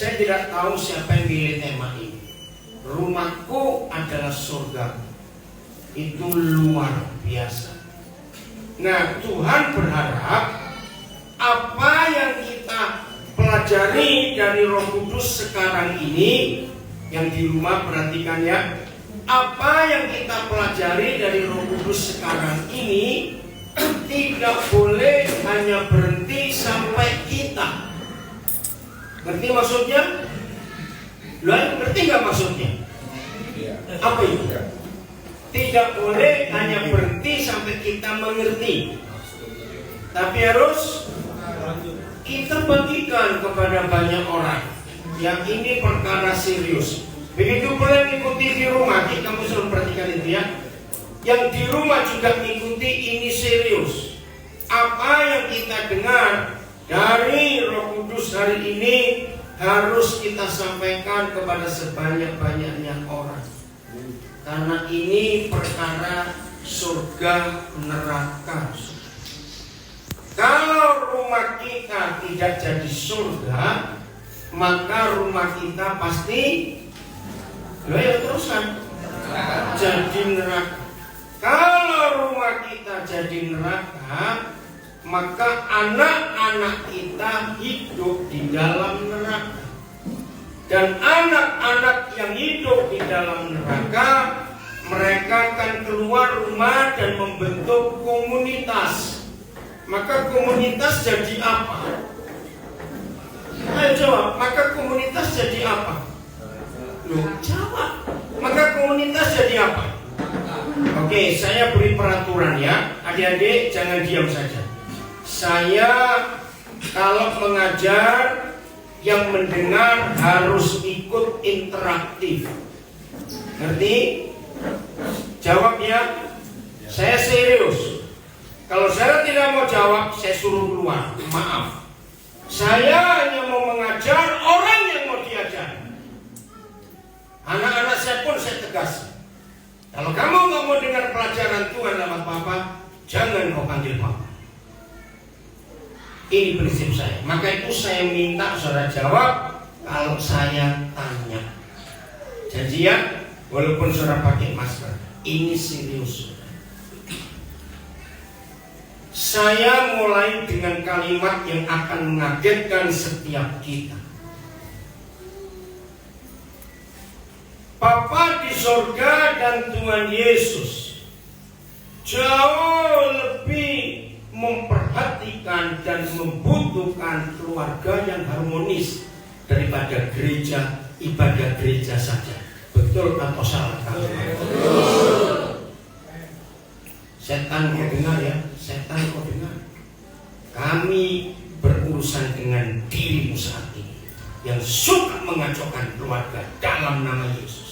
Saya tidak tahu siapa yang pilih tema ini. Rumahku adalah surga. Itu luar biasa. Nah, Tuhan berharap apa yang kita pelajari dari Roh Kudus sekarang ini, yang di rumah perhatikan ya, apa yang kita pelajari dari Roh Kudus sekarang ini tidak boleh hanya berhenti sampai kita. Ngerti maksudnya? Ngerti nggak maksudnya? Apa itu? Tidak boleh hanya berhenti sampai kita mengerti, tapi harus kita bagikan kepada banyak orang. Yang ini perkara serius. Begitu pula mengikuti di rumah. Kamu selalu perhatikan itu ya. Yang di rumah juga mengikuti ini serius. Apa yang kita dengar dari Roh Kudus hari ini harus kita sampaikan kepada sebanyak-banyaknya orang. Karena ini perkara surga neraka. Kalau rumah kita tidak jadi surga, maka rumah kita pasti terusan jadi neraka. Kalau rumah kita jadi neraka, maka anak-anak kita hidup di dalam neraka. Dan anak-anak yang hidup di dalam neraka, mereka akan keluar rumah dan membentuk komunitas. Maka komunitas jadi apa? Ayo jawab, maka komunitas jadi apa? Loh, jawab. Maka komunitas jadi apa? Oke, saya beri peraturan ya. Adik-adik jangan diam saja. Saya kalau mengajar, yang mendengar harus ikut interaktif. Ngerti? Jawab ya. Saya serius. Kalau saya tidak mau jawab, saya suruh keluar. Maaf. Saya hanya mau mengajar orang yang mau diajar. Anak-anak saya pun saya tegas. Kalau kamu nggak mau dengar pelajaran Tuhan lewat Papa, jangan kau panggil Papa. Ini prinsip saya. Maka itu saya minta saudara jawab kalau saya tanya. Janji ya, walaupun saudara pakai masker. Ini serius. Saya mulai dengan kalimat yang akan mengagetkan setiap kita. Bapa di surga dan Tuhan Yesus jauh lebih memperhatikan dan membutuhkan keluarga yang harmonis daripada gereja, ibadah gereja saja. Betul atau salah? Setan kau dengar ya, setan kau dengar. Kami berurusan dengan dirimu saat ini yang suka mengacaukan keluarga dalam nama Yesus.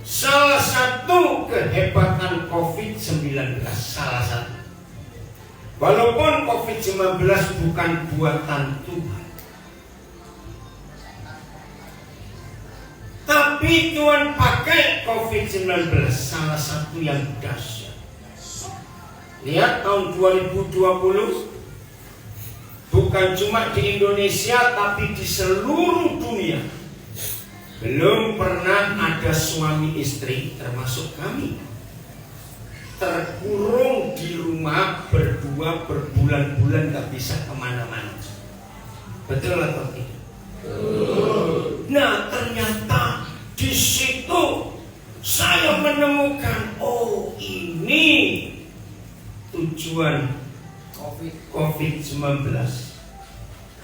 Salah satu kehebatan COVID-19, salah satu. Walaupun COVID-19 bukan buatan Tuhan, tapi Tuhan pakai COVID-19 salah satu yang dahsyat. Lihat tahun 2020, bukan cuma di Indonesia tapi di seluruh dunia. Belum pernah ada suami istri, termasuk kami, terkurung di rumah berdua berbulan-bulan gak bisa kemana-mana. Betul atau tidak? Nah, ternyata di situ saya menemukan, oh ini tujuan COVID-19.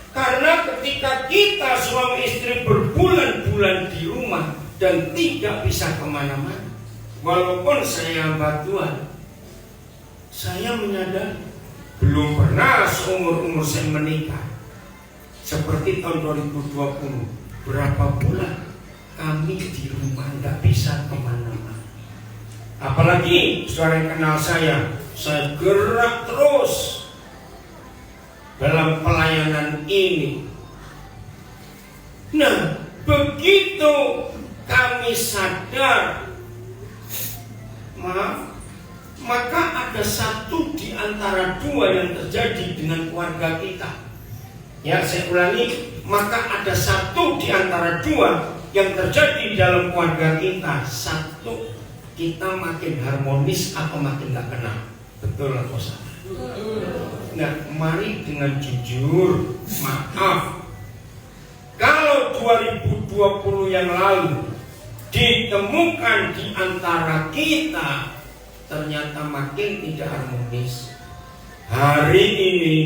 Karena ketika kita suami istri berbulan-bulan di rumah dan tidak bisa kemana-mana, walaupun saya hamba Tuhan, saya menyadari belum pernah seumur-umur saya menikah seperti tahun 2020. Berapa bulan kami di rumah nggak bisa kemana-mana. Apalagi saudara yang kenal saya gerak terus dalam pelayanan ini. Nah, begitu kami sadar, maka ada satu di antara dua yang terjadi dengan keluarga kita. Ya, saya ulangi, maka ada satu di antara dua yang terjadi dalam keluarga kita. Satu, kita makin harmonis atau makin gak kenal. Betul atau salah? Nah, mari dengan jujur, maaf, kalau 2020 yang lalu ditemukan di antara kita ternyata makin tidak harmonis, hari ini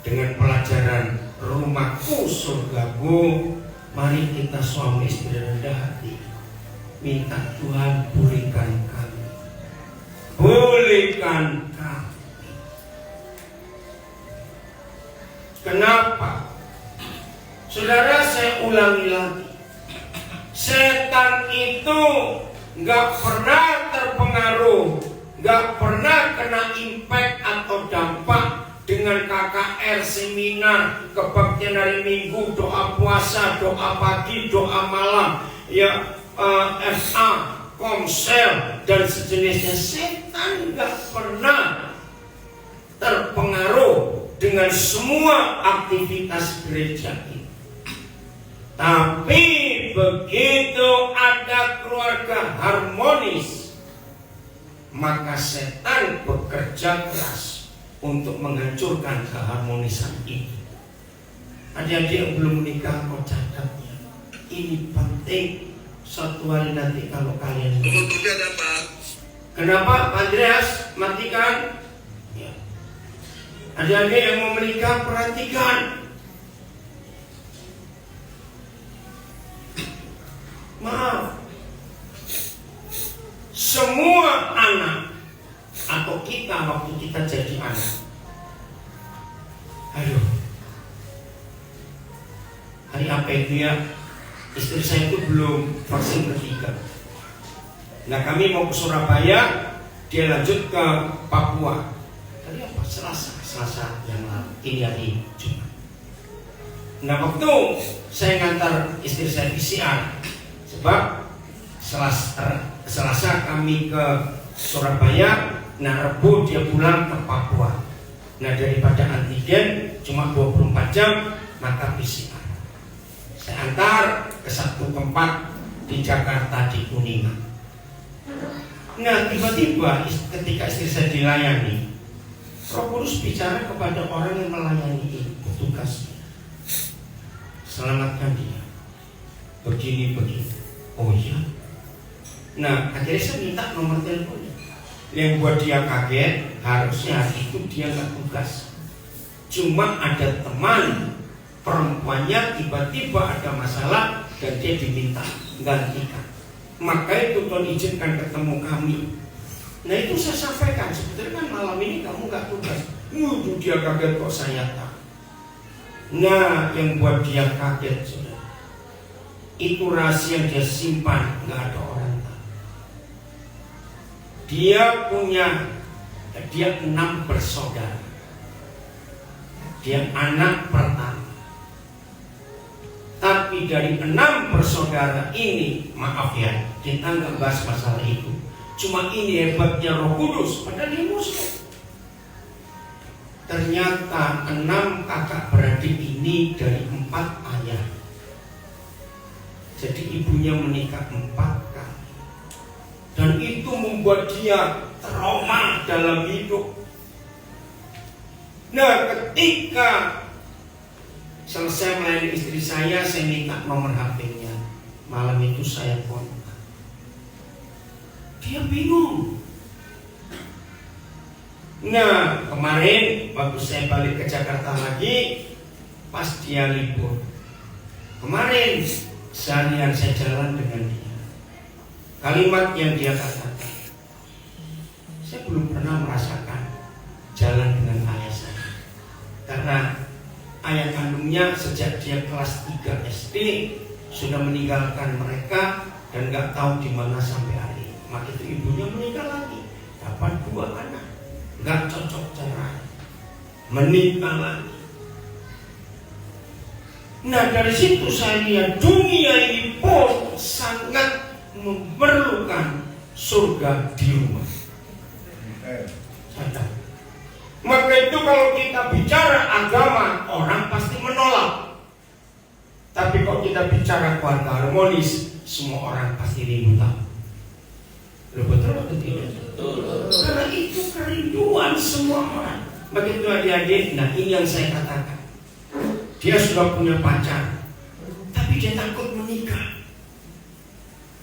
dengan pelajaran Rumahku Surgaku, mari kita suami istri rendah hati, minta Tuhan pulihkan kami, pulihkan kami. Kenapa? Saudara, saya ulangi lagi, setan itu gak pernah terpengaruh, gak pernah kena impact atau dampak dengan KKR, seminar, kebaktian hari Minggu, doa puasa, doa pagi, doa malam, ya, FA, komsel dan sejenisnya. Setan gak pernah terpengaruh dengan semua aktivitas gereja ini. Tapi begitu ada keluarga harmonis, maka setan bekerja keras untuk menghancurkan keharmonisan itu. Adik-adik yang belum menikah, kau catatnya. Ini penting. Suatu hari nanti kalau kalian kenapa Pak Andreas matikan? Ya. Adik-adik yang mau menikah, perhatikan. Maaf, semua anak atau kita waktu kita jadi anak, aduh, hari apa itu ya, istri saya itu belum vaksin ketiga. Nah, kami mau ke Surabaya, dia lanjut ke Papua. Tadi apa? Selasa yang lalu, ini hari Jumat. Nah, waktu saya ngantar istri saya PCR, sebab Selasa kami ke Surabaya, nah Rebo dia pulang ke Papua. Nah, daripada antigen cuma 24 jam, maka PCR. Saya antar ke satu tempat di Jakarta, di Kuningan. Nah, tiba-tiba ketika istri saya dilayani, Roh Kudus bicara kepada orang yang melayani petugasnya, selamatkan dia, begini. Oh iya. Nah, akhirnya saya minta nomor teleponnya. Yang buat dia kaget, harusnya hari itu dia nggak tugas. Cuma ada teman perempuannya tiba-tiba ada masalah dan dia diminta gantikan. Maka itu Tuhan izinkan ketemu kami. Nah, itu saya sampaikan, sebetulnya kan malam ini kamu nggak tugas. Itu dia kaget, kok saya tahu. Nah, yang buat dia kaget, saudara, itu rahasia yang dia simpan, nggak ada orang tahu. Dia 6 bersaudara. Dia anak pertama. Tapi dari 6 bersaudara ini, maaf ya, kita nggak bahas masalah itu. Cuma ini hebatnya Roh Kudus, padahal dia Muslim. Ternyata 6 kakak beradik ini dari 4 ayah. Jadi ibunya menikah 4 kali. Dan itu membuat dia trauma dalam hidup. Nah, ketika selesai melayani istri saya minta nomor HP-nya. Malam itu saya kontak. Dia bingung. Nah, kemarin waktu saya balik ke Jakarta lagi, pas dia libur, kemarin seharian saya jalan dengan dia. Kalimat yang dia katakan, saya belum pernah merasakan jalan dengan ayah saya. Karena ayah kandungnya sejak dia kelas 3 SD sudah meninggalkan mereka dan gak tahu di mana sampai hari ini. Maka itu ibunya menikah lagi, dapat 2 anak, gak cocok cara, menikah lagi. Nah, dari situ saya lihat dunia ini pun sangat memerlukan surga di rumah. Maka itu kalau kita bicara agama, orang pasti menolak. Tapi kalau kita bicara keluarga harmonis, semua orang pasti rindu tahu. Loh, betul atau tidak? Betul. Karena itu kerinduan semua orang. Begitu adik-adik, nah ini yang saya katakan. Dia sudah punya pacar, tapi dia takut menikah.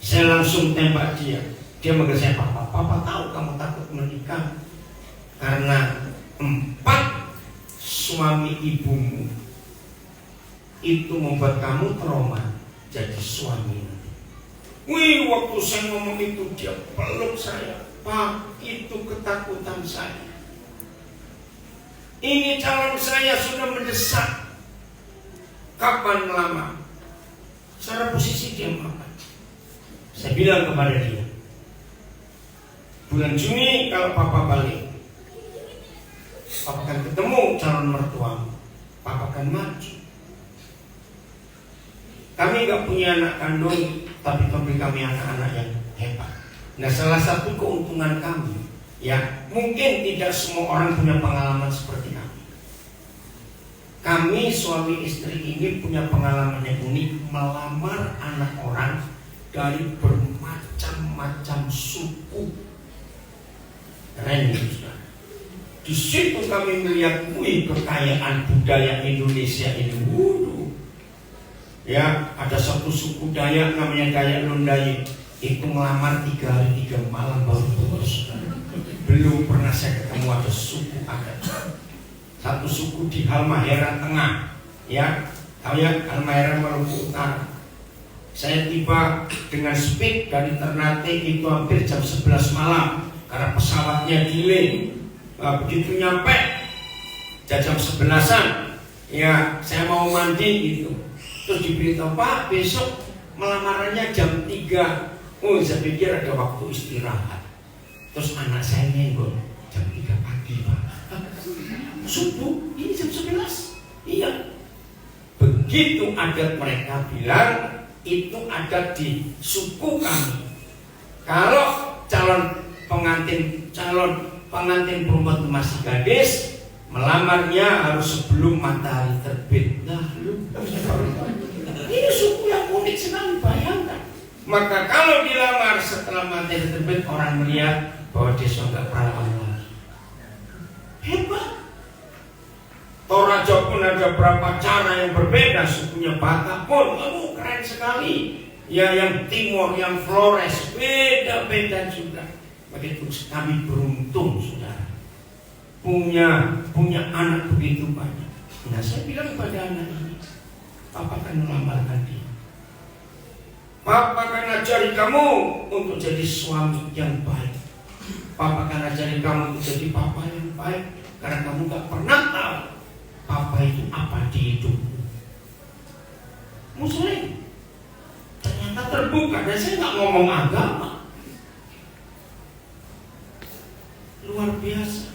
Saya langsung tembak dia. Dia manggil saya papa. Papa tahu kamu takut menikah karena 4 suami ibumu itu membuat kamu trauma jadi suami. Wih, waktu saya ngomong itu dia peluk saya. Pak, itu ketakutan saya. Ini calon saya sudah mendesak. Kapan melamar? Secara posisi dia makan. Saya bilang kepada dia, bulan Juni kalau papa balik, papa akan ketemu calon mertua, papa akan maju. Kami gak punya anak kandung, tapi kami anak-anak yang hebat. Nah, salah satu keuntungan kami, ya mungkin tidak semua orang punya pengalaman seperti kami. Kami suami istri ini punya pengalaman yang unik, melamar anak orang dari bermacam-macam suku. Keren itu, saudara. Di situ kami melihat, kekayaan budaya Indonesia ini. Ya, ada satu suku Dayak namanya Dayak Lundai. Itu melamar 3 hari 3 malam baru putus. Belum pernah saya ketemu ada suku adat. Satu suku di Halmahera Tengah, ya, tahu ya, Halmahera Maluku Utara. Saya tiba dengan speed dari Ternate itu hampir jam 11 malam karena pesawatnya delay. Begitu nyampe jam 11-an, ya saya mau mandi gitu. Terus diberitahu, Pak, besok melamarannya jam 3. Oh, saya pikir ada waktu istirahat. Terus anak saya nyenggol, jam 3 pagi, Pak. Subuh, ini jam 11. Iya. Begitu adat mereka bilang, itu ada di suku kami. Kalau calon pengantin perempuan masih gadis, melamarnya harus sebelum matahari terbit. Nah, ini suku yang unik sekali, bayangkan. Maka kalau dilamar setelah matahari terbit, orang melihat bahwa dia sudah perawan lagi. Hebat. Toraja pun ada berapa cara yang berbeda, sukunya Batak pun, keren sekali. Ya, yang Timur, yang Flores, beda-beda juga. Begitu kami beruntung, saudara, punya anak begitu banyak. Nah, saya bilang pada anak ini, Papa akan melamarkan dia. Papa akan ajari kamu untuk jadi suami yang baik. Papa akan ajari kamu untuk jadi papa yang baik, karena kamu gak pernah tahu Papa itu apa di hidupmu. Muslim ternyata terbuka, dan saya nggak ngomong agama. Luar biasa.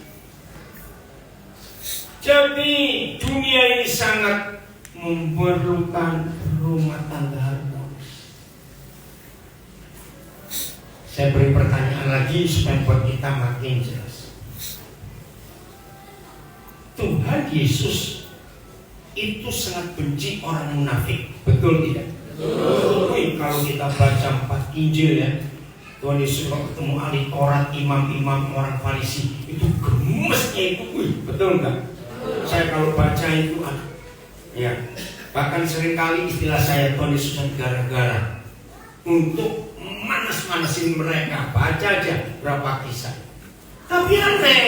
Jadi dunia ini sangat memerlukan rumah tangga harmonis. Saya beri pertanyaan lagi supaya buat kita makin jelas. Tuhan Yesus itu sangat benci orang munafik, betul tidak? Betul. Kalau kita baca 4 Injil, ya, Tuhan Yesus kalau ketemu ahli Taurat, imam-imam orang Farisi, itu gemesnya itu, betul nggak? Saya kalau baca itu, ya, bahkan seringkali istilah saya, Tuhan Yesus gara-gara untuk manas-manasin mereka. Baca aja berapa kisah. Tapi aneh,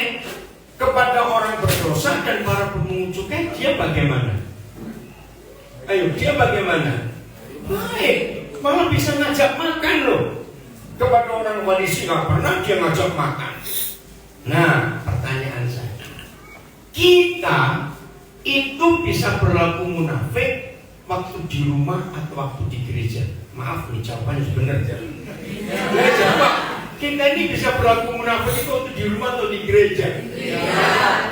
kepada orang berdosa dan para pemungut cukai, dia bagaimana? Ayo, dia bagaimana? Baik, malah bisa ngajak makan loh. Kepada orang Farisi nggak pernah dia ngajak makan. Nah, pertanyaan saya, kita itu bisa berlaku munafik waktu di rumah atau waktu di gereja? Maaf nih, jawabannya sebenarnya. Ya, jawab. Kita ini bisa berlaku munafik itu waktu di rumah atau di gereja?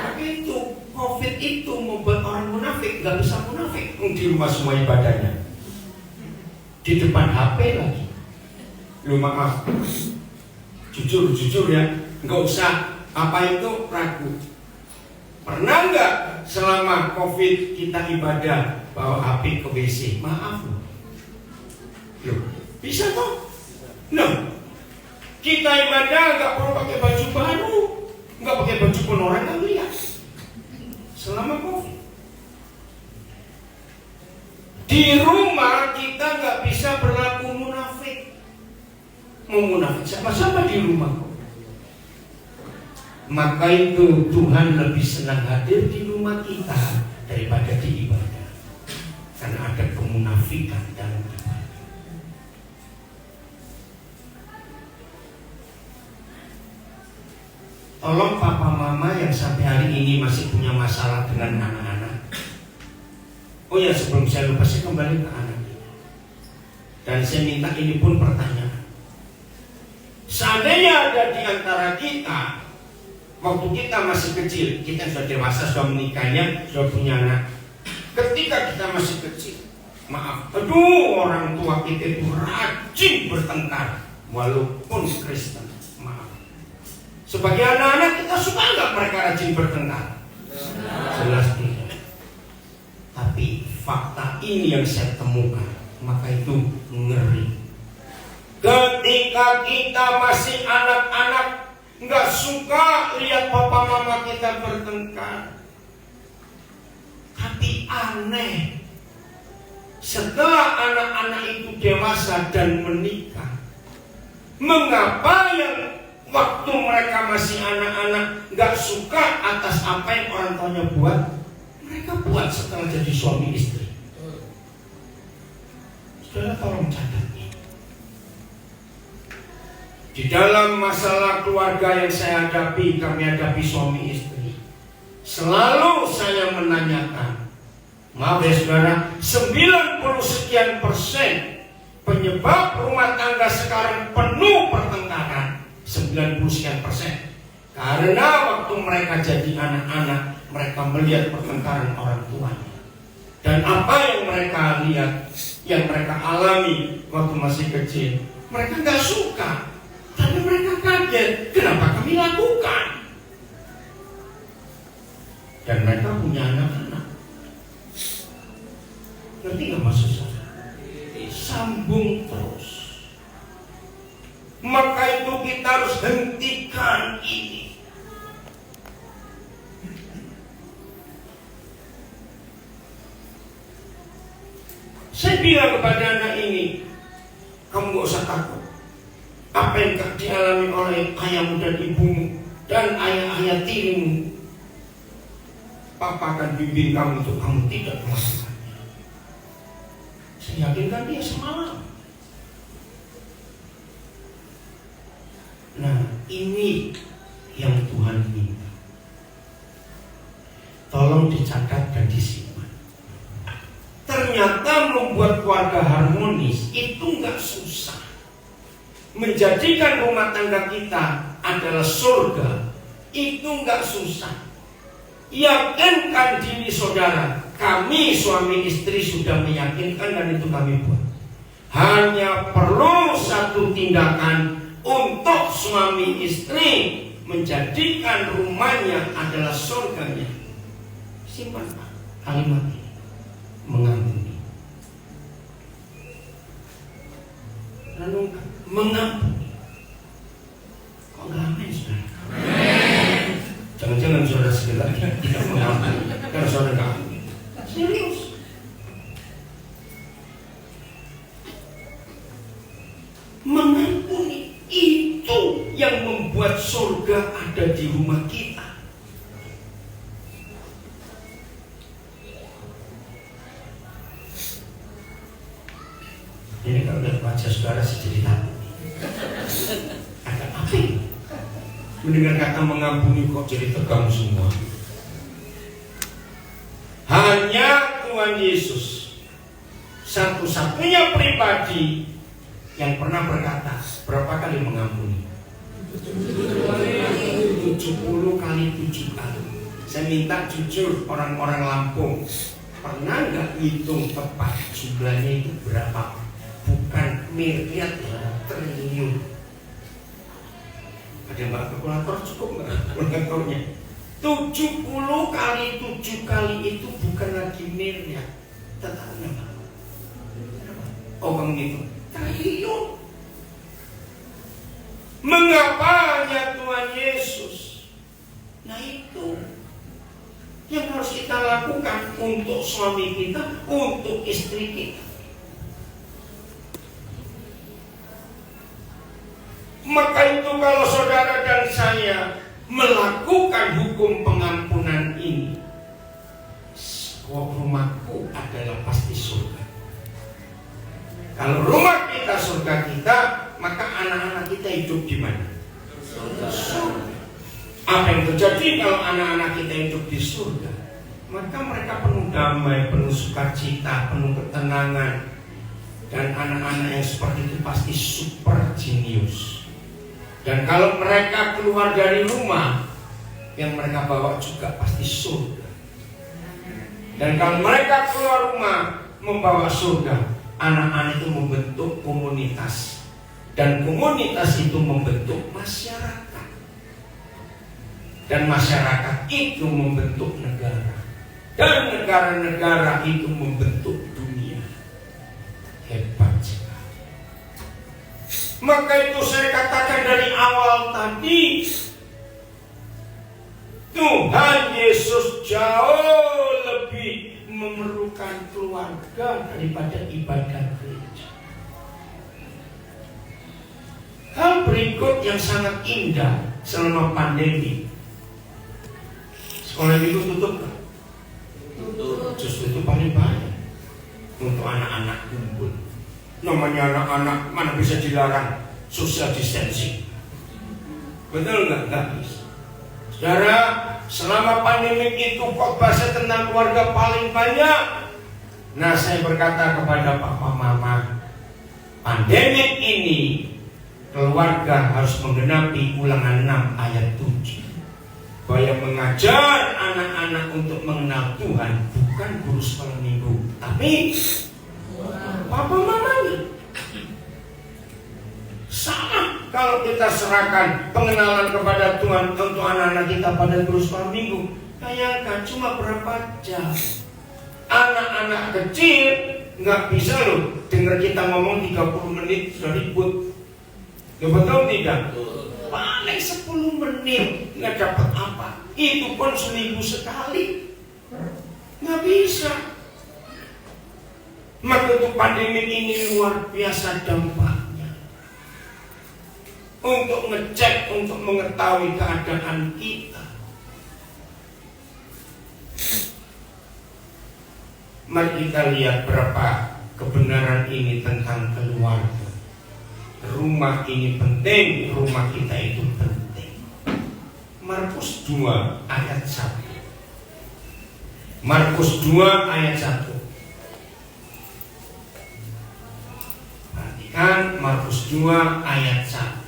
Tapi itu COVID itu membuat orang munafik, nggak bisa munafik. Di rumah semua ibadahnya, di depan HP lagi. Lu maaf, jujur ya, nggak usah apa itu ragu. Pernah nggak selama COVID kita ibadah bawa HP ke WC? Maaf loh. Bisa toh? Kita ibadah nggak perlu pakai baju baru, nggak pakai baju pun orang nggak lihat. Selama COVID. Di rumah kita nggak bisa berlaku munafik. Mau munafik sama-sama di rumah. Maka itu Tuhan lebih senang hadir di rumah kita daripada di ibadah, karena ada kemunafikan dalam ibadah. Tolong papa mama yang sampai hari ini masih punya masalah dengan anak-anak. Oh ya, sebelum saya lupa, saya kembali ke anak ini. Dan saya minta ini pun pertanyaan. Seandainya ada di antara kita, waktu kita masih kecil, kita sudah dewasa, sudah menikahnya, sudah punya anak. Ketika kita masih kecil, maaf, orang tua kita itu rajin bertengkar, walaupun Kristen. Maaf. Sebagai anak-anak kita suka nggak mereka rajin bertengkar? Jelas tidak. Tapi fakta ini yang saya temukan, maka itu ngeri. Ketika kita masih anak-anak, nggak suka lihat papa mama kita bertengkar. Tapi aneh, setelah anak-anak itu dewasa dan menikah, mengapa yang waktu mereka masih anak-anak nggak suka atas apa yang orang tuanya buat, mereka buat setelah jadi suami istri? Saudara tolong catat. Di dalam masalah keluarga yang saya hadapi, kami hadapi suami istri, selalu saya menanyakan, maaf ya saudara, 90% penyebab rumah tangga sekarang penuh pertengkaran, 90% karena waktu mereka jadi anak-anak, mereka melihat pertengkaran orang tuanya. Dan apa yang mereka lihat, yang mereka alami waktu masih kecil, mereka gak suka. Tapi mereka kaget, kenapa kami lakukan? Dan mereka punya anak-anak. Ngerti gak maksud saya? Sambung terus. Maka itu kita harus hentikan ini. Saya bilang kepada anak ini, kamu gak usah takut. Apa yang dialami oleh ayahmu dan ibumu dan ayah-ayah tirimu, Papa akan bimbing kamu untuk kamu tidak melakukannya. Saya yakinkan dia semalam. Nah, ini yang Tuhan minta. Tolong dicatat dan disimpan. Ternyata membuat keluarga harmonis itu nggak susah. Menjadikan rumah tangga kita adalah surga itu nggak susah. Yakinkan diri saudara, kami suami istri sudah meyakinkan dan itu kami buat. Hanya perlu satu tindakan untuk suami istri menjadikan rumahnya adalah surganya. Simpan kalimat ini, mengampuni. Renungkan. Mengampuni. Kok nggak amin saudara? Jangan-jangan saudara sebenarnya tidak mengampuni karena saudara nggak amin. Serius. Mengampuni itu yang membuat surga ada di rumah kita. Ini kalau lihat wajah saudara sih jadi takut. Ada apa ini? Mendengar kata mengampuni kok jadi tegang semua. Hanya Tuhan Yesus satu-satunya pribadi yang pernah berkata berapa kali mengampuni? 70 kali 7 kali. Saya minta jujur orang-orang Lampung, pernah nggak hitung tepat jumlahnya itu berapa? Bukan miliar, triliun. Ada mbak kalkulator cukup nggak kalkulatornya? 70 kali 7 kali itu bukan lagi miliar, tetapi orang itu triliun. Mengapa hanya Tuhan Yesus? Nah itu yang harus kita lakukan untuk suami kita, untuk istri kita. Maka itu kalau saudara dan saya melakukan hukum pengampunan ini, rumahku adalah pasti surga. Kalau rumah kita surga kita, maka anak-anak kita hidup di mana? Surga. Apa yang terjadi kalau anak-anak kita hidup di surga? Maka mereka penuh damai, penuh sukacita, penuh ketenangan. Dan anak-anak yang seperti itu pasti super jenius. Dan kalau mereka keluar dari rumah, yang mereka bawa juga pasti surga. Dan kalau mereka keluar rumah membawa surga, anak-anak itu membentuk komunitas. Dan komunitas itu membentuk masyarakat. Dan masyarakat itu membentuk negara. Dan negara-negara itu membentuk dunia. Hebat sekali. Maka itu saya katakan dari awal tadi, Tuhan Yesus jauh lebih memerlukan keluarga daripada ibadah gereja. Hal berikut yang sangat indah selama pandemi. Sekolah itu tutup kan? Tutup. Justru itu paling banyak untuk anak-anak kumpul. Namanya anak-anak mana bisa dilarang social distancing? Betul nggak? Nggak bisa. Saudara, selama pandemi itu khotbah tentang keluarga paling banyak. Nah, saya berkata kepada papa mama, pandemi ini keluarga harus menggenapi Ulangan 6 ayat 7. Bahwa yang mengajar anak-anak untuk mengenal Tuhan bukan guru sekolah minggu, tapi papa mamanya. Sama kalau kita serahkan pengenalan kepada Tuhan untuk anak-anak kita pada guru sekolah minggu. Bayangkan cuma berapa jam. Anak-anak kecil nggak bisa loh dengar kita ngomong 30 menit sudah ribut. Betul tidak? Paling 10 menit nggak dapat apa. Itu pun seminggu sekali. Nggak bisa. Maka itu pandemi ini luar biasa dampaknya. Untuk ngecek, untuk mengetahui keadaan kita. Mari kita lihat berapa kebenaran ini tentang keluarga. Rumah ini penting, rumah kita itu penting. Markus 2 ayat 1. Markus 2 ayat 1. Perhatikan Markus 2 ayat 1.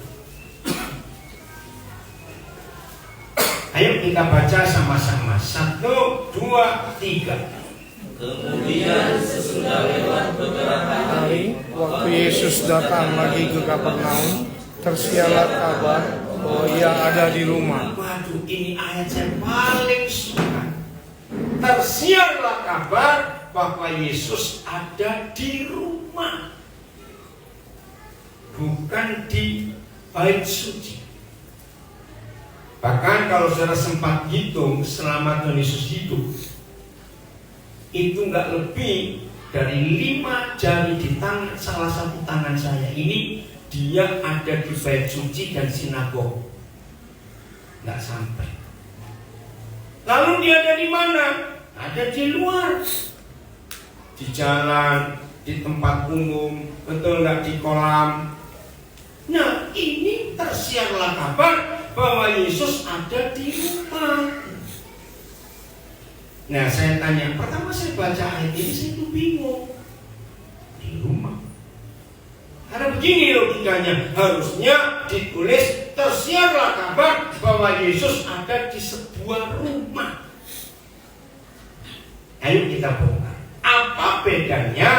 Ayo kita baca sama-sama. 1, 2, 3. Kemudian sesudah lewat beberapa hari, waktu Yesus datang lagi ke Kapernaum, tersiarlah kabar bahwa ia ada di rumah. Waduh, ini ayat yang paling suka. Tersiarlah kabar bahwa Yesus ada di rumah, bukan di bait suci. Bahkan kalau saudara sempat hitung selama Tuhan Yesus hidup, itu nggak lebih dari 5 jari di tangan salah satu tangan saya ini dia ada di bait suci dan sinagog. Nggak sampai. Lalu dia ada di mana? Ada di luar, di jalan, di tempat umum, betul nggak, di kolam. Nah, ini tersiarlah kabar bahwa Yesus ada di rumah. Nah, saya tanya, pertama saya baca ayat ini saya itu bingung. Di rumah. Karena begini logikanya, harusnya ditulis tersiarlah kabar bahwa Yesus ada di sebuah rumah. Ayo kita bongkar. Apa bedanya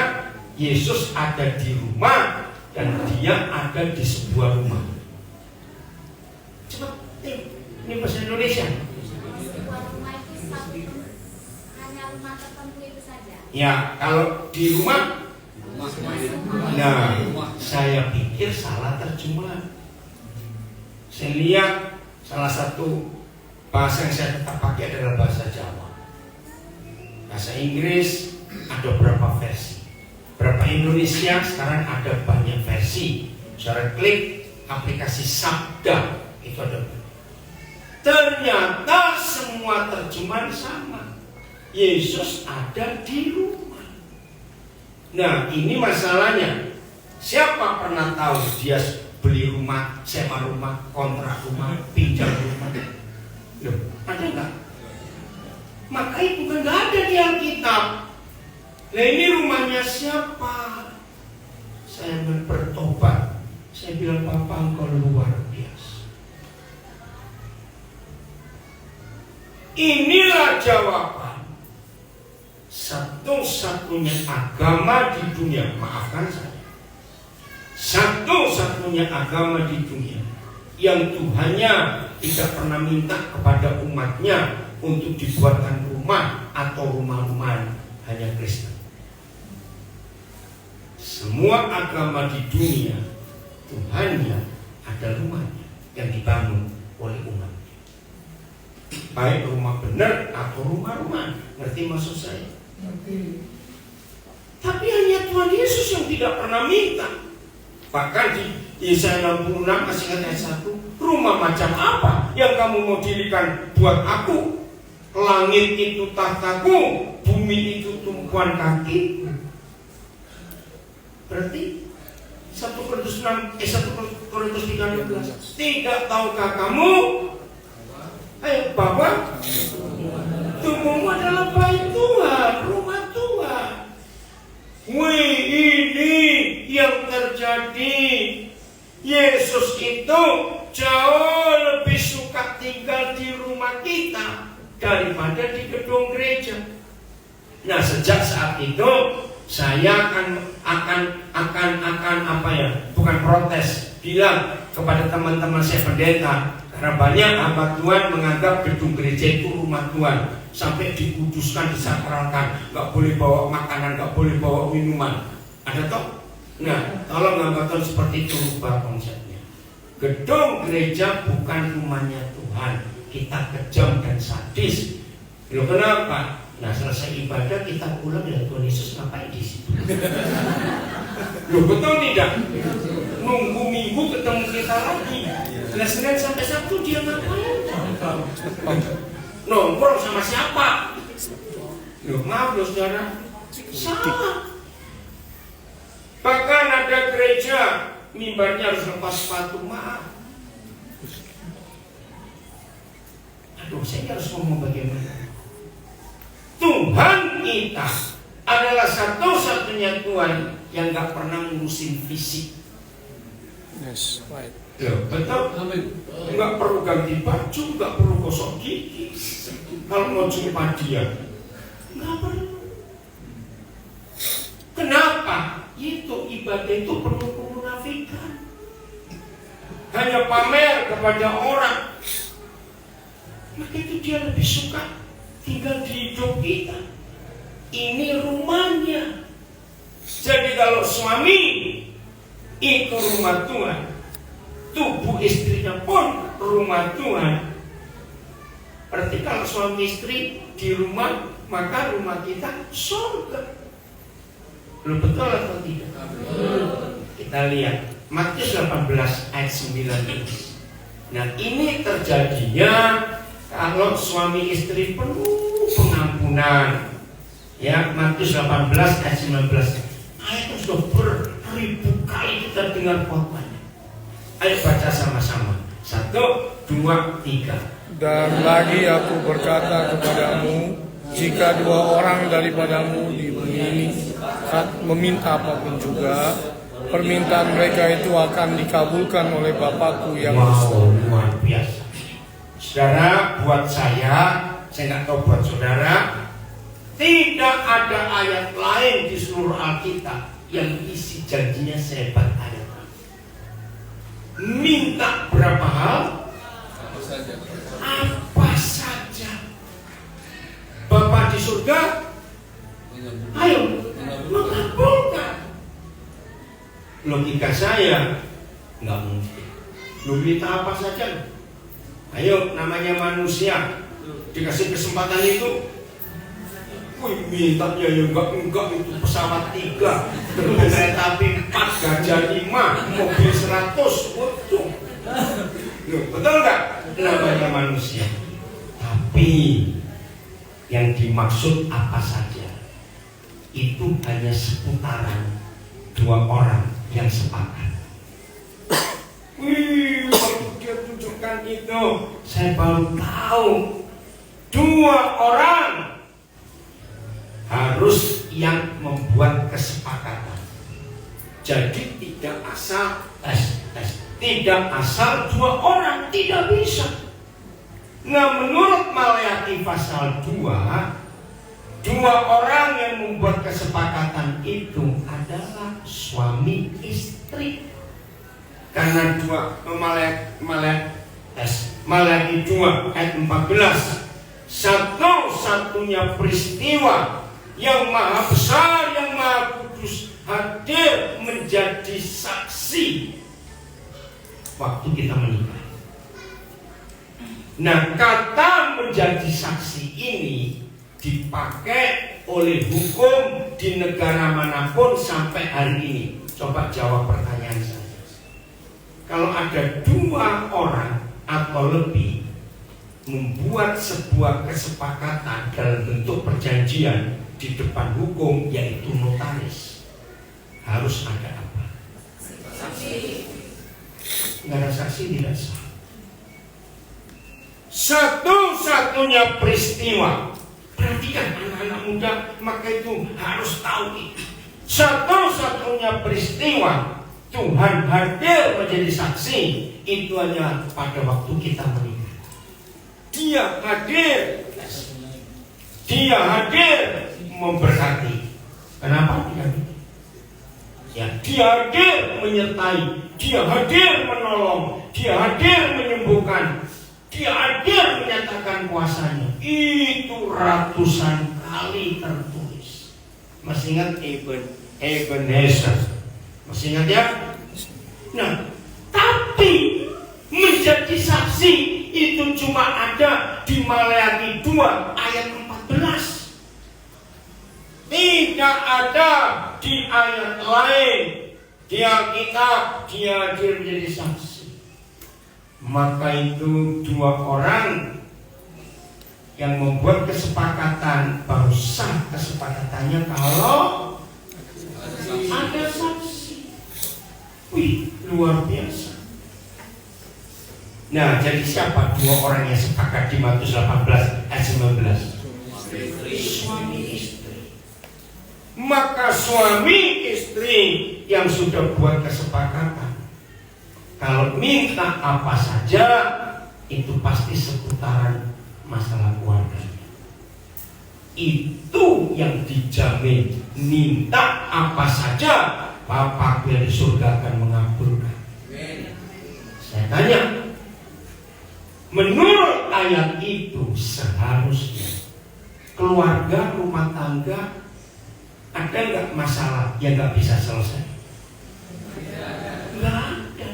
Yesus ada di rumah dan dia ada di sebuah rumah? Coba, ini bahasa Indonesia. Ya, kalau di rumah, nah, saya pikir salah terjemahan. Saya lihat salah satu bahasa yang saya tetap pakai adalah bahasa Jawa. Bahasa Inggris ada berapa versi. Berapa Indonesia sekarang ada banyak versi. Saudara klik aplikasi Sabda, itu ada. Ternyata semua terjemahan sama. Yesus ada di rumah. Nah, ini masalahnya. Siapa pernah tahu dia beli rumah, sewa rumah, kontrak rumah, pinjam rumah? Loh, ada nggak? Makanya bukan nggak ada di Alkitab. Nah, ini rumahnya siapa? Saya bertobat. Saya bilang, Papa, engkau luar biasa. Inilah jawaban. Satu-satunya agama di dunia, maafkan saya, satu-satunya agama di dunia yang Tuhannya tidak pernah minta kepada umatnya untuk dibuatkan rumah atau rumah-rumahan, hanya Kristen. Semua agama di dunia Tuhannya ada rumahnya yang dibangun oleh umatnya, baik rumah benar atau rumah-rumahan. Ngerti maksud saya? Tapi hanya Tuhan Yesus yang tidak pernah minta. Bahkan di Yesaya 66 ayat 1, rumah macam apa yang kamu mau dirikan buat aku? Langit itu tahtaku, bumi itu tumpuan kaki. Berarti 1 Korintus 13, tidak tahukah kamu, bahwa tubuhmu adalah bait Tuhan, rumah Tuhan. Wih, ini yang terjadi. Yesus itu jauh lebih suka tinggal di rumah kita daripada di gedung gereja. Nah, sejak saat itu saya akan apa ya? Bukan protes, bilang kepada teman-teman saya pendeta. Karena banyak hamba Tuhan menganggap gedung gereja itu rumah Tuhan, sampai dikuduskan, disakralkan, nggak boleh bawa makanan, nggak boleh bawa minuman. Ada toh? Nah, tolong hamba Tuhan seperti itu rubah konsepnya. Gedung gereja bukan rumahnya Tuhan. Kita kejam dan sadis. Loh, kenapa? Nah, selesai ibadah kita pulang dan Tuhan Yesus ngapain di situ? Loh, betul tidak? Nunggu minggu ketemu kita lagi. Nah, Senin sampai Sabtu dia ngapain? Nongkrong sama siapa? Loh, maaf loh saudara, salah. Bahkan ada gereja mimbarnya harus lepas sepatu, maaf. Aduh, saya harus ngomong bagaimana? Tuhan kita adalah satu-satunya Tuhan yang gak pernah ngurusin fisik. Yes, right. Ya, betul. Nggak perlu ganti baju, nggak perlu gosok gigi. Kalau mau jumpa dia, nggak perlu. Kenapa? Itu ibadah itu perlu kemunafikan. Hanya pamer kepada orang. Maka itu dia lebih suka tinggal di hidup kita. Ini rumahnya. Jadi kalau suami itu rumah Tuhan, tubuh istrinya pun rumah Tuhan. Berarti kalau suami istri di rumah, maka rumah kita surga. Belum betul atau tidak? Kita lihat Matius 18 ayat 19. Nah, ini terjadinya kalau suami istri penuh pengampunan. Ya, Matius 18 ayat 19. Ayat itu sudah beribu kali kita dengar khotbahnya. Ayo baca sama-sama. 1, 2, 3. Dan lagi aku berkata kepadamu, jika 2 orang daripadamu di bumi ini meminta apapun juga, permintaan mereka itu akan dikabulkan oleh Bapakku yang di surga. Luar biasa. Saudara, buat saya nggak tahu buat saudara, tidak ada ayat lain di seluruh Alkitab yang isi janjinya sehebat ayat. Minta berapa hal? Apa saja. Bapa di surga, logika saya nggak mungkin. Lu minta apa saja? Ayo, namanya manusia dikasih kesempatan itu, wih minta ya enggak itu pesawat 3, kereta api 4, gajah 5, mobil 100, waduh. Betul nggak? Namanya manusia. Tapi yang dimaksud apa saja itu hanya seputaran 2 orang yang sepakat. Wih, waktu dia tunjukkan itu, saya baru tahu 2 orang harus yang membuat kesepakatan. Jadi tidak asal tidak asal 2 orang, tidak bisa. Nah, menurut Maleakhi pasal 2, 2 orang yang membuat kesepakatan itu adalah suami istri. Karena Maleakhi 2 ayat 14, satu-satunya peristiwa yang maha besar, yang maha kudus hadir menjadi saksi waktu kita menikah. Nah, kata menjadi saksi ini dipakai oleh hukum di negara manapun sampai hari ini. Coba jawab pertanyaan saya. Kalau ada 2 orang atau lebih membuat sebuah kesepakatan dalam bentuk perjanjian di depan hukum, yaitu notaris, harus ada apa? Saksi. Nggak ada saksi tidak sah. Satu-satunya peristiwa, perhatikan anak-anak muda, maka itu harus tahu itu. Satu-satunya peristiwa Tuhan hadir menjadi saksi itu hanya pada waktu kita menikah. Dia hadir memberkati. Kenapa dia hadir? Ya, dia hadir menyertai, dia hadir menolong, dia hadir menyembuhkan, dia hadir menyatakan kuasanya. Itu ratusan kali tertulis. Masih ingat Ebenezer? Masih ingat ya? Nah, tapi menjadi saksi itu cuma ada di Maleakhi 2 ayat 14. Tidak ada di ayat lain. Di Alkitab dia hadir menjadi saksi. Maka itu 2 orang yang membuat kesepakatan, baru sah kesepakatannya kalau ada saksi. Wih, luar biasa. Nah, jadi siapa 2 orang yang sepakat di Matius 18 ayat 19? Suami istri. Maka suami istri yang sudah buat kesepakatan, kalau minta apa saja, itu pasti seputaran masalah keluarganya. Itu yang dijamin. Minta apa saja, Bapakku yang di surga akan mengabulkan. Saya tanya, menurut ayat itu seharusnya keluarga, rumah tangga ada nggak masalah yang nggak bisa selesai? Nggak ada.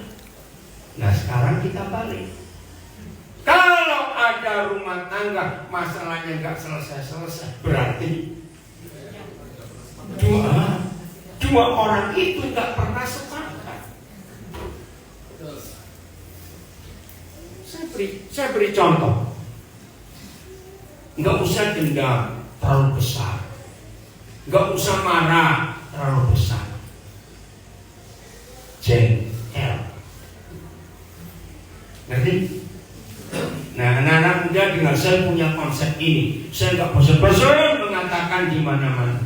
Nah, sekarang kita balik. Kalau ada rumah tangga masalahnya nggak selesai-selesai, berarti dua orang itu nggak pernah sepakat. Saya beri contoh. Nggak usah dendam terlalu besar, nggak usah marah terlalu besar. Jengkel, ngerti? Nah, anak-anak muda dengar, saya punya konsep ini. Saya nggak bosan-bosan mengatakan di mana-mana.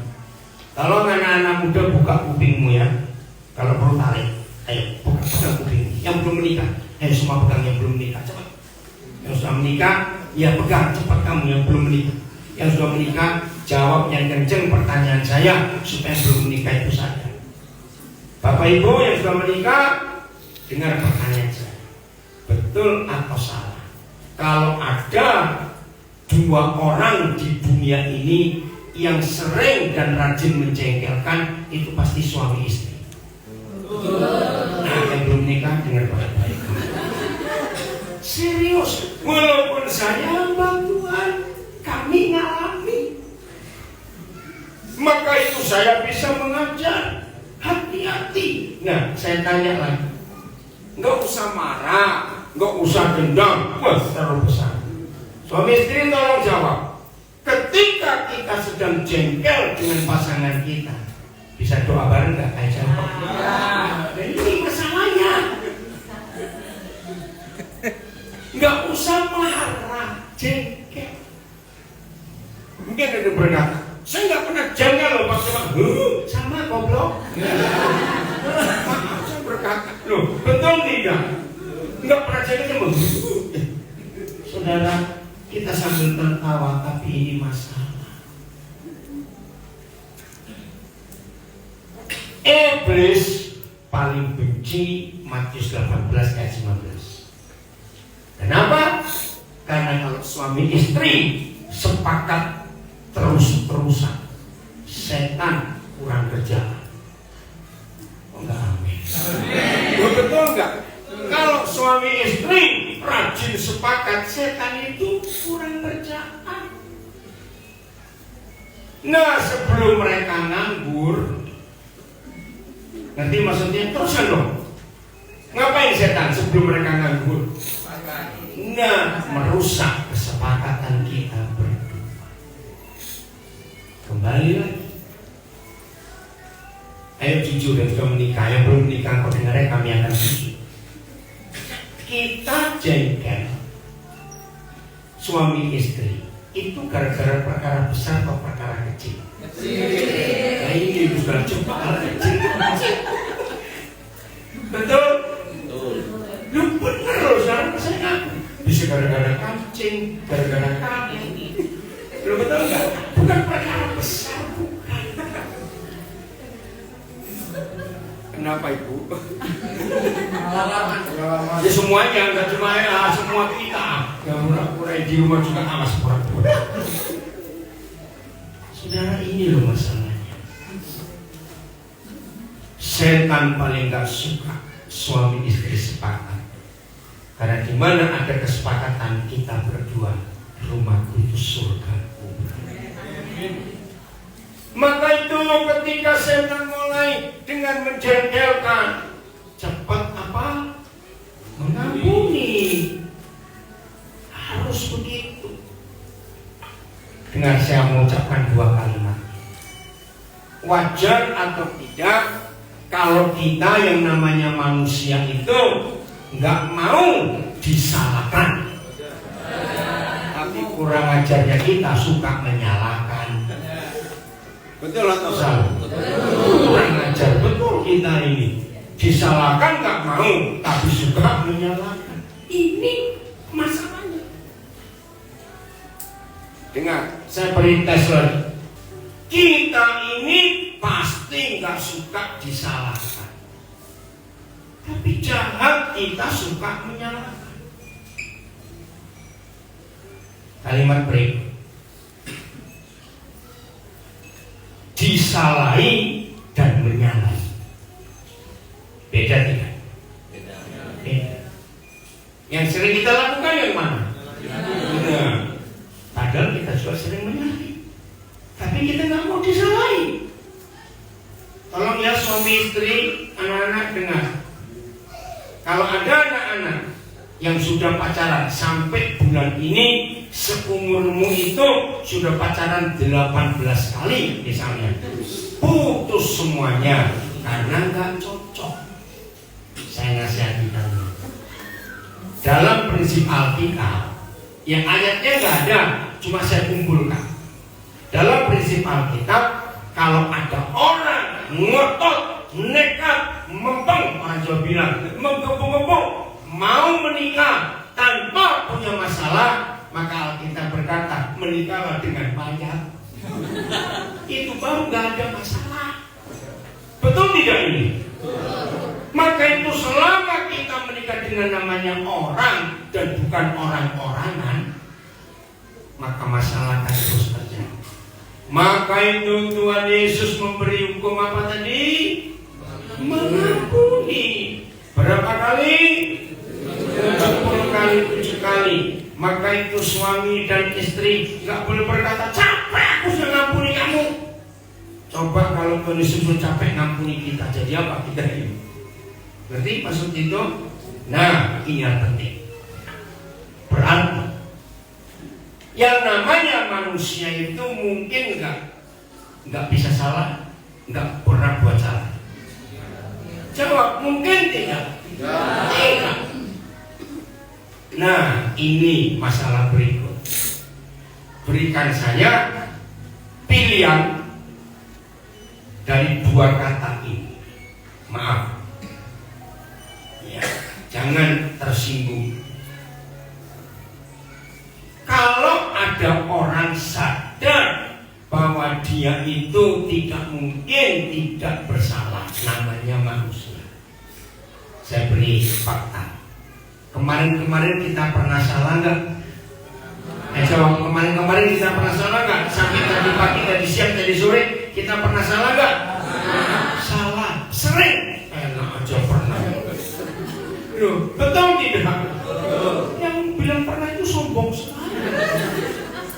Kalau anak-anak muda buka kupingmu ya, kalau perlu tarik, ayo buka kupingmu. Yang belum menikah, ayo semua pegang yang belum menikah, cepat. Yang sudah menikah, ya pegang cepat kamu yang belum menikah. Yang sudah menikah, jawab yang kenceng pertanyaan saya supaya yang belum menikah itu sadar. Bapak Ibu yang sudah menikah, dengar pertanyaan saya. Betul atau salah? Kalau ada 2 orang di dunia ini yang sering dan rajin menjengkelkan, itu pasti suami istri. Nah, yang belum nikah dengar baik-baik. Serius, walaupun saya hamba Tuhan, kami ngalami. Maka itu saya bisa mengajar. Hati-hati. Nah, saya tanya lagi. Nggak usah marah, nggak usah dendam. Wah, terlalu besar. Suami istri tolong jawab. Ketika kita sedang jengkel dengan pasangan kita, bisa doa bareng nggak? Kayak jawab. Dan ini masalahnya. Nggak usah marah, jengkel. Mungkin ada berkata, saya nggak pernah jengkel loh Pak sama goblok. Maaf, saya berkata, loh betul tidak? Nggak pernah jengkel. Saudara, kita sambil tertawa, tapi ini masalah. Iblis paling benci Matius 18 ayat 19. Kenapa? Karena kalau suami istri sepakat terus-terusan, setan kurang kerjaan. Oh, enggak, amin. Betul enggak? Kalau suami istri rajin sepakat, setan itu kurang kerjaan. Nah, sebelum mereka nganggur, nanti maksudnya terusan dong. Ngapain setan sebelum mereka nganggur? Nah, merusak kesepakatan kita berdua. Kembali lagi. Ayo jujur yang sudah menikah, yang belum menikah kau dengarnya kami akan jujur. Kita jengkel suami istri itu gara-gara perkara besar atau perkara kecil? Nah ini sudah coba kecil. Betul? Lu bener loh, sekarang saya ngaku. Bisa gara-gara kancing, gara-gara kambing. Lu betul nggak? Bukan perkara besar, bukan. Kenapa ibu? Ya semuanya, nggak cuma ya, semua kita. Yang pura-pura di rumah juga alas pura-pura. Saudara, ini loh masalahnya. Setan paling nggak suka suami istri sepakat. Karena di mana ada kesepakatan kita berdua, rumahku itu surgaku. Maka itu ketika setan mulai dengan menjengkelkan, cepat apa? Mengampuni. Harus begitu. Dengar saya mengucapkan dua kalimat. Wajar atau tidak kalau kita yang namanya manusia itu nggak mau disalahkan, tapi kurang ajarnya kita suka menyalahkan. Betul atau salah? Kurang ajar betul kita ini. Disalahkan nggak mau, tapi suka menyalahkan. Ini masalahnya. Dengar, saya beri tes lagi. Kita ini pasti nggak suka disalahkan, tapi jahat kita suka menyalahkan. Kalimat berikut. Disalahi dan menyalahi. Beda tidak? Beda. Yang sering kita lakukan yang mana? Nah, padahal kita juga sering menyalahi. Tapi kita nggak mau disalahi. Tolong ya suami istri, anak-anak dengar. Kalau ada anak-anak yang sudah pacaran sampai bulan ini, seumurmu itu sudah pacaran 18 kali misalnya, putus semuanya karena nggak cocok. Saya nasihati kamu. Dalam prinsip Alkitab, yang ayatnya nggak ada, cuma saya kumpulkan. Dalam prinsip Alkitab, kalau ada orang ngotot, nekat, mempeng, orang Jawa bilang, menggebu-gebu, mau menikah tanpa punya masalah, maka Alkitab berkata, menikahlah dengan banyak. Itu baru nggak ada masalah. Betul tidak ini? Maka itu selama kita menikah dengan namanya orang dan bukan orang-orangan, maka masalah akan terus terjadi. Maka itu Tuhan Yesus memberi hukum apa tadi? mengampuni. Berapa kali? 70 kali, 7 kali. Maka itu suami dan istri nggak boleh berkata, capek aku sudah ngampuni kamu. Coba kalau Tuhan Yesus capek ngampuni kita, jadi apa kita ini? Berarti maksud itu? Nah, ini yang penting. Berarti yang namanya manusia itu mungkin nggak bisa salah, nggak pernah buat salah. Jawab, mungkin tidak. Tidak. Nah, ini masalah berikut. Berikan saya pilihan dari dua kata ini. Maaf, ya, jangan tersinggung. Kalau ada orang sadar bahwa dia itu tidak mungkin tidak bersalah, namanya manusia. Saya beri fakta. Kemarin-kemarin kita pernah salah nggak? Jawab, kemarin-kemarin kita pernah salah nggak? Sampai tadi pagi, tadi siang, tadi sore kita pernah salah nggak? Salah, sering. Enak aja pernah. Loh, betul tidak? Yang bilang pernah itu sombong sekali.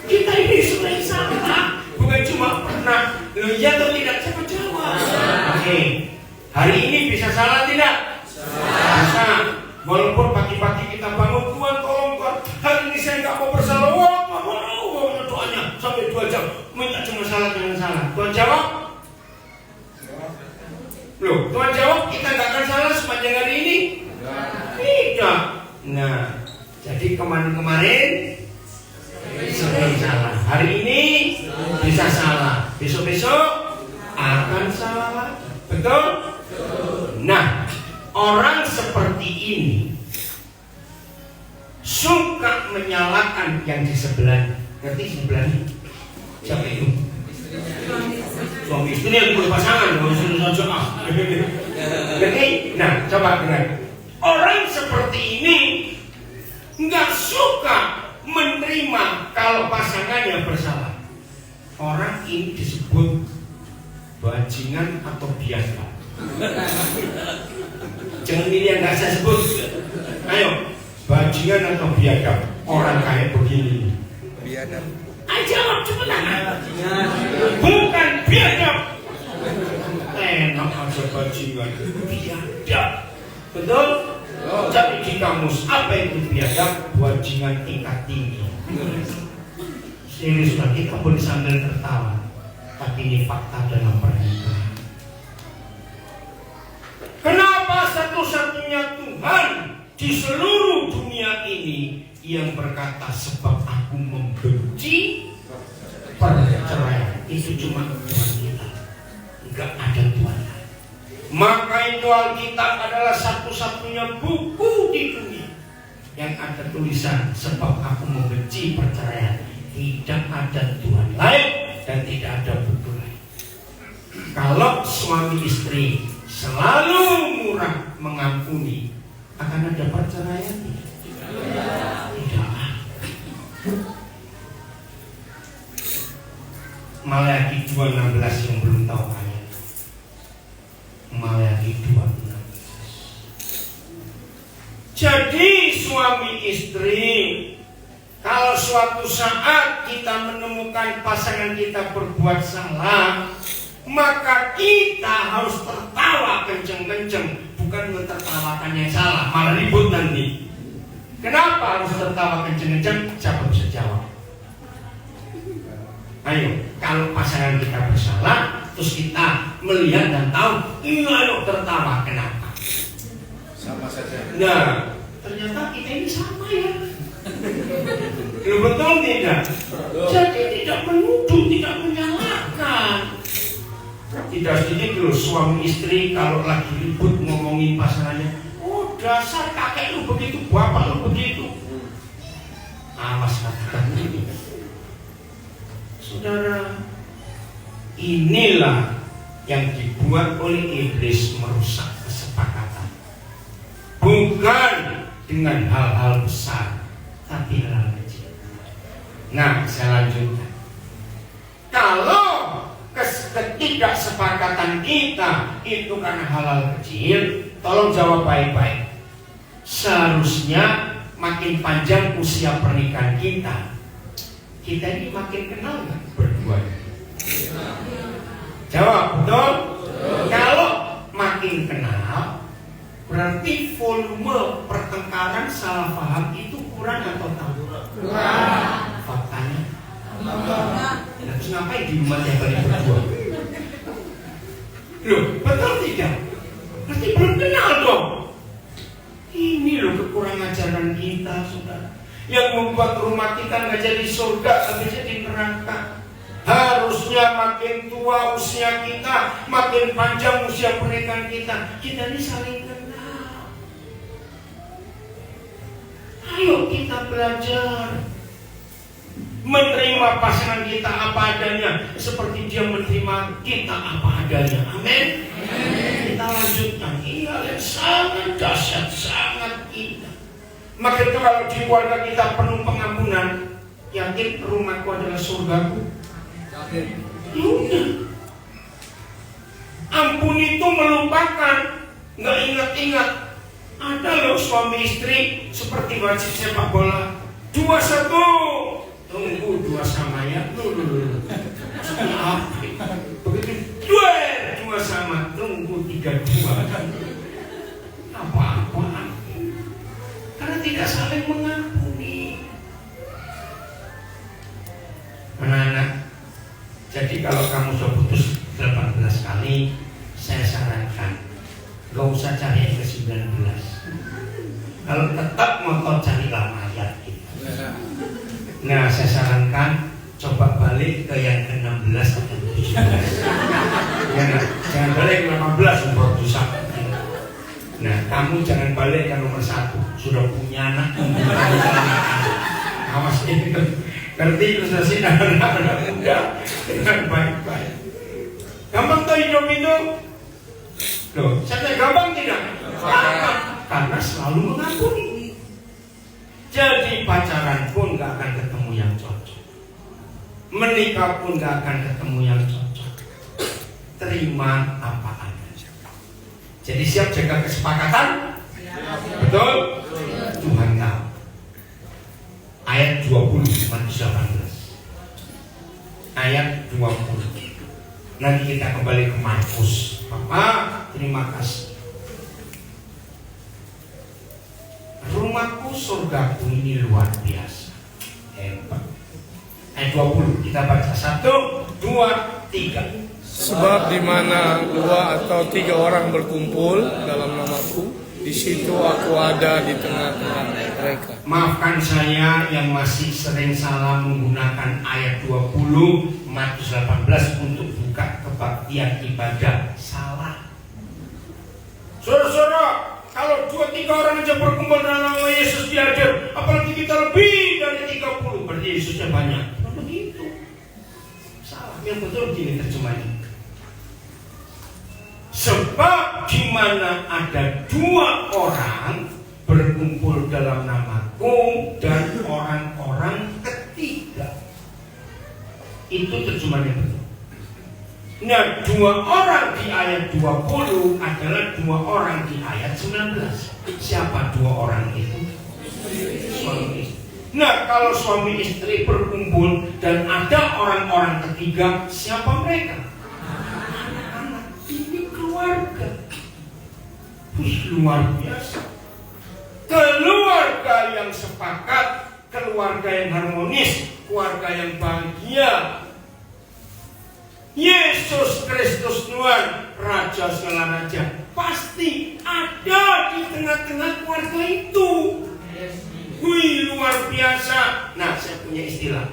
Kita ini sering salah, bukan cuma pernah. Loh, ya atau tidak? Siapa jawab? Oke, hari ini bisa salah tidak? Bisa. Walaupun pagi-pagi kita bangun, Tuhan tolong Tuhan, hari ini saya nggak mau bersalah. Wah, doanya sampai 2 jam, minta cuma salah jangan salah. Tuhan jawab? Loh, Tuhan jawab kita nggak akan salah sepanjang hari ini? Tidak. Nah, jadi kemarin-kemarin sering salah. Hari ini bisa salah. Besok-besok akan salah. Betul? Nah, orang seperti ini suka menyalahkan yang di sebelahnya. Ngerti sebelahnya? Siapa itu? Suami istri yang berpasangan. Ngerti? Nah, coba dengar. Orang seperti ini nggak suka menerima kalau pasangannya bersalah. Orang ini disebut bajingan atau biasa. Jangan milih yang nggak saya sebut. Ayo, bajingan atau biadab? Orang kayak begini. Biadab. Ayo jawab cepetan. Bukan biadab. Enak aja bajingan. Biadab. Betul? Jadi di kamus apa itu biadab? Bajingan tingkat tinggi. Serius lah, kita boleh sambil tertawa, tapi ini fakta dalam pernikahan. Kenapa satu-satunya Tuhan di seluruh dunia ini yang berkata sebab aku membenci perceraian? Itu cuma Tuhan kita, enggak ada Tuhan lain. Maka itu Alkitab adalah satu-satunya buku di dunia yang ada tulisan sebab aku membenci perceraian. Tidak ada Tuhan lain dan tidak ada buku lain. Kalau suami istri selalu murah mengampuni, akan ada perceraian tidak? Tidak. Maleakhi 2:16 yang belum tahu ayat. Maleakhi 2:16. Jadi suami istri, kalau suatu saat kita menemukan pasangan kita berbuat salah, maka kita harus tertawa kenceng-kenceng, bukan mentertawakan yang salah, malah ribut nanti. Kenapa harus tertawa kenceng-kenceng? Siapa bisa jawab? Ayo, kalau pasangan kita bersalah, terus kita melihat dan tahu, ini ayo tertawa, kenapa? Sama saja. Nah, ternyata kita ini sama ya. Betul tidak? Jadi tidak menuduh, tidak menyalahkan. Tidak sedikit loh suami istri kalau lagi ribut ngomongin pasangannya, oh dasar kakek lu begitu, bapak lu begitu. Awas katakan ini. Saudara, inilah yang dibuat oleh iblis merusak kesepakatan. Bukan dengan hal-hal besar, tapi hal kecil. Nah, saya lanjutkan. Kalau ketidaksepakatan kita itu karena hal-hal kecil, tolong jawab baik-baik. Seharusnya makin panjang usia pernikahan kita ini makin kenal nggak berdua? Jawab, betul? Kalau makin kenal, berarti volume pertengkaran salah paham itu kurang atau tambah? Kurang. Faktanya? Terus ngapain di rumah tiap hari berdua? Loh, betul tidak? Pasti belum kenal dong. Ini loh kekurangan ajaran kita, saudara, yang membuat rumah kita nggak jadi surga tapi jadi neraka. Harusnya makin tua usia kita, makin panjang usia pernikahan kita ini saling kenal. Ayo kita belajar menerima pasangan kita apa adanya, seperti dia menerima kita apa adanya. Amin. Kita lanjutkan. Ini yang sangat dahsyat, sangat indah. Maka itu kalau di keluarga kita penuh pengampunan, yakin rumahku adalah surgaku. Udah. Ampun itu melupakan, nggak ingat-ingat. Ada loh suami istri seperti wasit sepak bola, 2-1. Tunggu 2 sama ya. Begitu 2 sama, tunggu 3-2. Apa-apaan? Karena tidak saling mengampuni. Anak-anak, jadi kalau kamu sudah putus 18 kali, saya sarankan gak usah cari yang ke-19. Kalau tetap ngotot, carilah mayat gitu. Nah, saya sarankan coba balik ke yang ke-16 atau 17. Ya, jangan balik ke 15 umur dosa. Nah, kamu jangan balik ke nomor 1. Sudah punya anak, awas itu. Ngerti ilustrasi anak-anak muda dengan baik-baik. Gampang tuh hidup itu? Loh, saya gampang tidak? Gampang. Karena selalu mengampuni. Jadi pacaran pun gak akan ketemu yang cocok, menikah pun gak akan ketemu yang cocok. Terima apa adanya. Jadi siap jaga kesepakatan? Betul? Tuhan tahu. Ayat 20 Matius 18. Ayat 20. Nanti kita kembali ke Markus. Bapak, terima kasih. Rumahku surgaku ini luar biasa, hebat. Ayat 20 kita baca 1, 2, 3. Sebab di mana 2 atau 3 orang berkumpul dalam namaku, di situ aku ada di tengah-tengah mereka. Maafkan saya yang masih sering salah menggunakan ayat 20 Matius 18 untuk buka kebaktian ibadah. Salah. Saudara-saudara, kalau 2-3 orang aja berkumpul dalam nama Yesus dihadir, apalagi kita lebih dari 30, berarti Yesusnya banyak. Begitu. Salah. Yang betul begini terjemahnya. Sebab di mana ada 2 orang berkumpul dalam namaku dan orang-orang ketiga. Itu terjemahnya betul. Nah, 2 orang di ayat 20 adalah 2 orang di ayat 19. Siapa 2 orang itu? Suami istri. Nah, kalau suami istri berkumpul dan ada orang-orang ketiga, siapa mereka? Anak-anak. Ini keluarga. Luar biasa. Keluarga yang sepakat, keluarga yang harmonis, keluarga yang bahagia. Yesus Kristus Tuhan, Raja segala raja, pasti ada di tengah-tengah keluarga itu. Wih, luar biasa. Nah, saya punya istilah.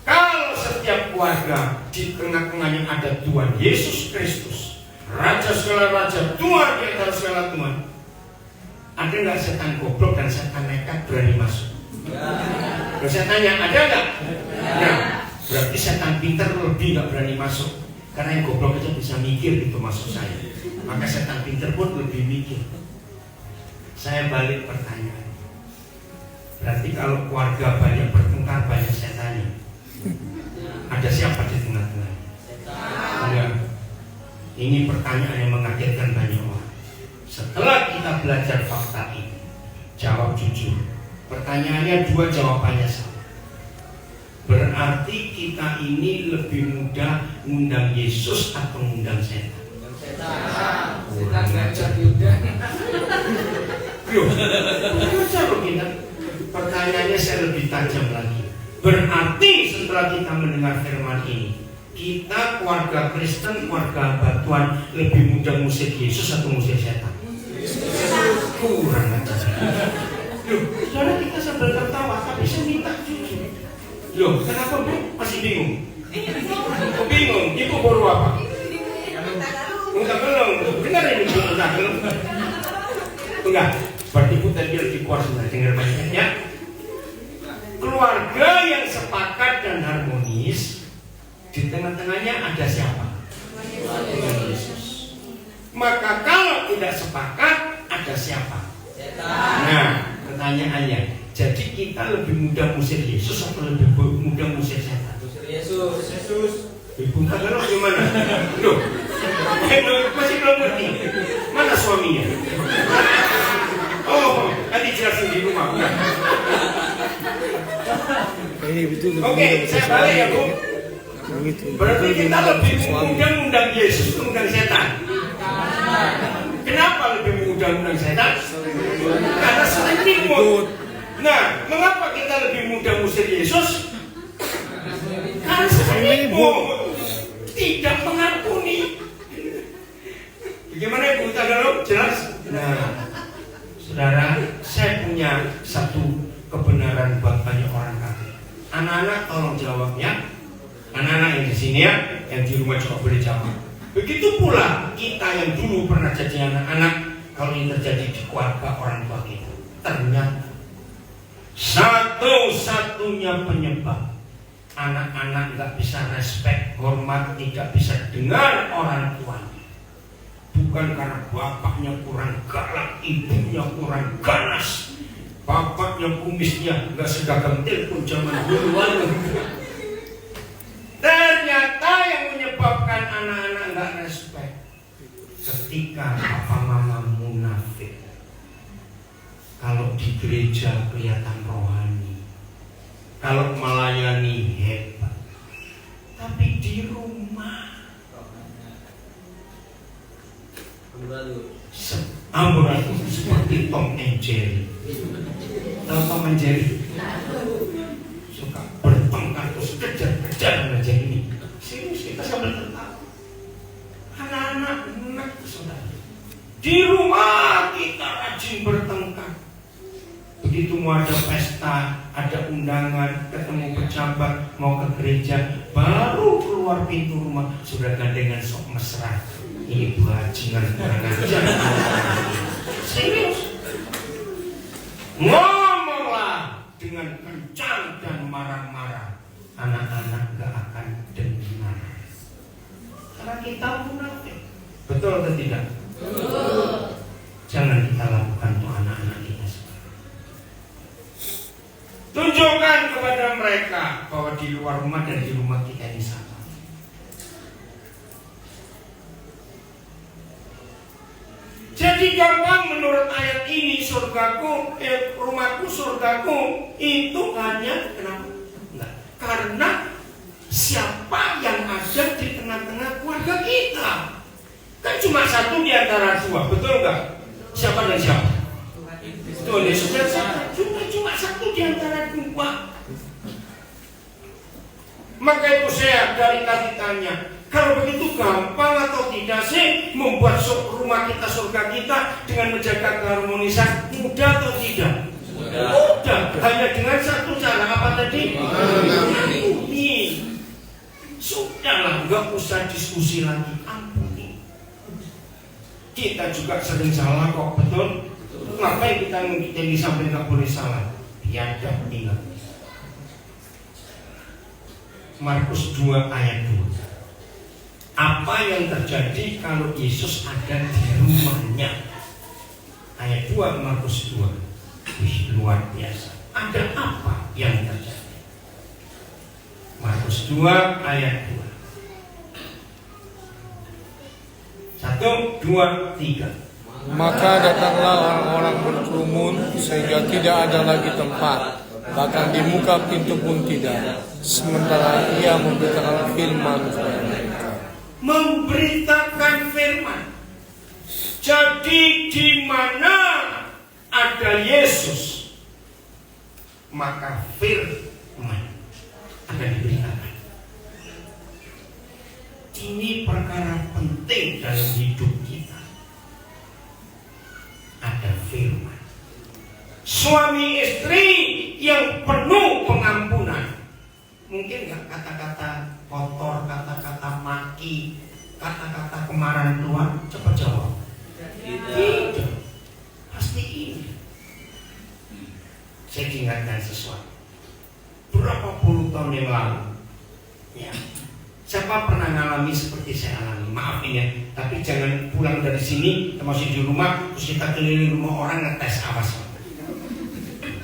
Kalau setiap keluarga di tengah-tengahnya ada Tuhan Yesus Kristus, Raja segala raja, Tuhan di antara segala Tuhan, ada nggak setan goblok dan setan nekat berani masuk? Kalau saya tanya, ada nggak? Nah, berarti setan pintar lebih nggak berani masuk, karena yang goblok aja bisa mikir gitu masuk saya. Maka setan pintar pun lebih mikir. Saya balik pertanyaan. Berarti kalau keluarga banyak bertengkar, banyak setannya. Ada siapa di tengah-tengah? Ini pertanyaan yang mengagetkan banyak orang. Setelah kita belajar fakta ini, jawab jujur. Pertanyaannya dua, jawabannya sama. Berarti kita ini lebih mudah ngundang Yesus atau ngundang setan? Setan ngajak diundang. Loh, kita. Pertanyaannya saya lebih tajam lagi. Berarti setelah kita mendengar firman ini, kita keluarga Kristen, keluarga Batuan lebih mudah musik Yesus atau musik setan? Kurang ajar. Loh, saudara, kita sambil tertawa, tapi saya minta jujur. Loh, kenapa Bu? Masih bingung? Bingung? Ibu baru apa? Enggak, belum. Benar ini Bu, enggak, belum. Enggak, berarti Bu tadi lebih kuat sebenarnya, dengar banyak. Keluarga yang sepakat dan harmonis, di tengah-tengahnya ada siapa? Tuhan Yesus. Maka kalau tidak sepakat, ada siapa? Nah, pertanyaannya, jadi kita lebih mudah musir Yesus atau lebih mudah musir setan? Musir Yesus. Ibu Tagalog gimana? Loh, masih belum ngerti. Mana suaminya? Oh, nanti jelasin di rumah. Oke, saya balik ya Bu. Berarti kita lebih mudah undang Yesus atau undang setan? Kenapa lebih mudah undang setan? Karena sering imut. Nah, mengapa kita lebih mudah musir Yesus? Karena sering imut, tidak mengampuni. Bagaimana Ibu Tagalog? Jelas? Nah, saudara, saya punya satu kebenaran buat banyak orang kafir. Anak-anak tolong jawabnya. Anak-anak yang di sini ya, yang di rumah juga boleh jawab. Begitu pula kita yang dulu pernah jadi anak-anak, kalau ini terjadi di keluarga orang tua kita, ternyata satu-satunya penyebab anak-anak nggak bisa respect, hormat, tidak bisa dengar orang tuanya, bukan karena bapaknya kurang galak, ibunya kurang ganas, bapaknya kumisnya nggak segagam telepon zaman dulu. Ternyata yang menyebabkan anak-anak nggak respect ketika papa mama munafik. Kalau di gereja kelihatan rohani, kalau melayani hebat, tapi di rumah amburadul seperti Tom and Jerry. Tahu Tom and Jerry? Suka bertengkar terus kejar-kejar aja ini. Serius, kita sambil tertawa. Anak-anak enak, saudara. Di rumah kita rajin bertengkar. Begitu mau ada pesta, ada undangan, ketemu pejabat, mau ke gereja, baru keluar pintu rumah sudah gandengan sok mesra. Ini bajingan kurang ajar. Serius. Ngomonglah dengan kencang dan marah-marah, anak-anak gak akan dengar. Karena kita munafik. Betul atau tidak? Betul. Jangan kita lakukan untuk anak-anak kita sekarang. Tunjukkan kepada mereka bahwa di luar rumah dan di rumah kita ini sama. Jadi gampang menurut ayat ini, surgaku, rumahku surgaku, itu hanya kenapa? Enggak. Karena siapa yang ada di tengah-tengah keluarga kita? Kan cuma satu di antara dua, betul enggak? Siapa dan siapa? Tuhan Yesus dan saya. Cuma satu di antara dua. Maka itu saya dari tadi tanya, kalau begitu gampang atau tidak sih membuat rumah kita, surga kita dengan menjaga keharmonisan? Mudah atau tidak? Mudah. Hanya dengan satu cara, apa tadi? Ampuni. Sudahlah, nggak usah diskusi lagi. Ampuni. Kita juga sering salah kok, betul? Ngapain kita ini sampai nggak boleh salah? Biadab ingat. Markus 2 ayat 2. Apa yang terjadi kalau Yesus ada di rumahnya? Ayat 2 Markus 2. Wih, luar biasa. Ada apa yang terjadi? Markus 2 ayat 2. 1, 2, 3. Maka datanglah orang-orang berkerumun sehingga tidak ada lagi tempat, bahkan di muka pintu pun tidak. Sementara ia memberitakan firman kepada mereka. Memberitakan firman. Jadi di mana ada Yesus, maka firman akan diberitakan. Ini perkara penting dalam hidup kita. Ada firman. Suami istri yang penuh pengampunan. Mungkin nggak kata-kata kotor, kata-kata maki, kata-kata kemarahan keluar? Cepat jawab. Tidak. Pasti ini. Saya ingatkan sesuatu. Berapa puluh tahun yang lalu, ya, siapa pernah ngalami seperti saya alami? Maaf ini ya, tapi jangan pulang dari sini, termasuk di rumah, terus kita keliling rumah orang ngetes awas.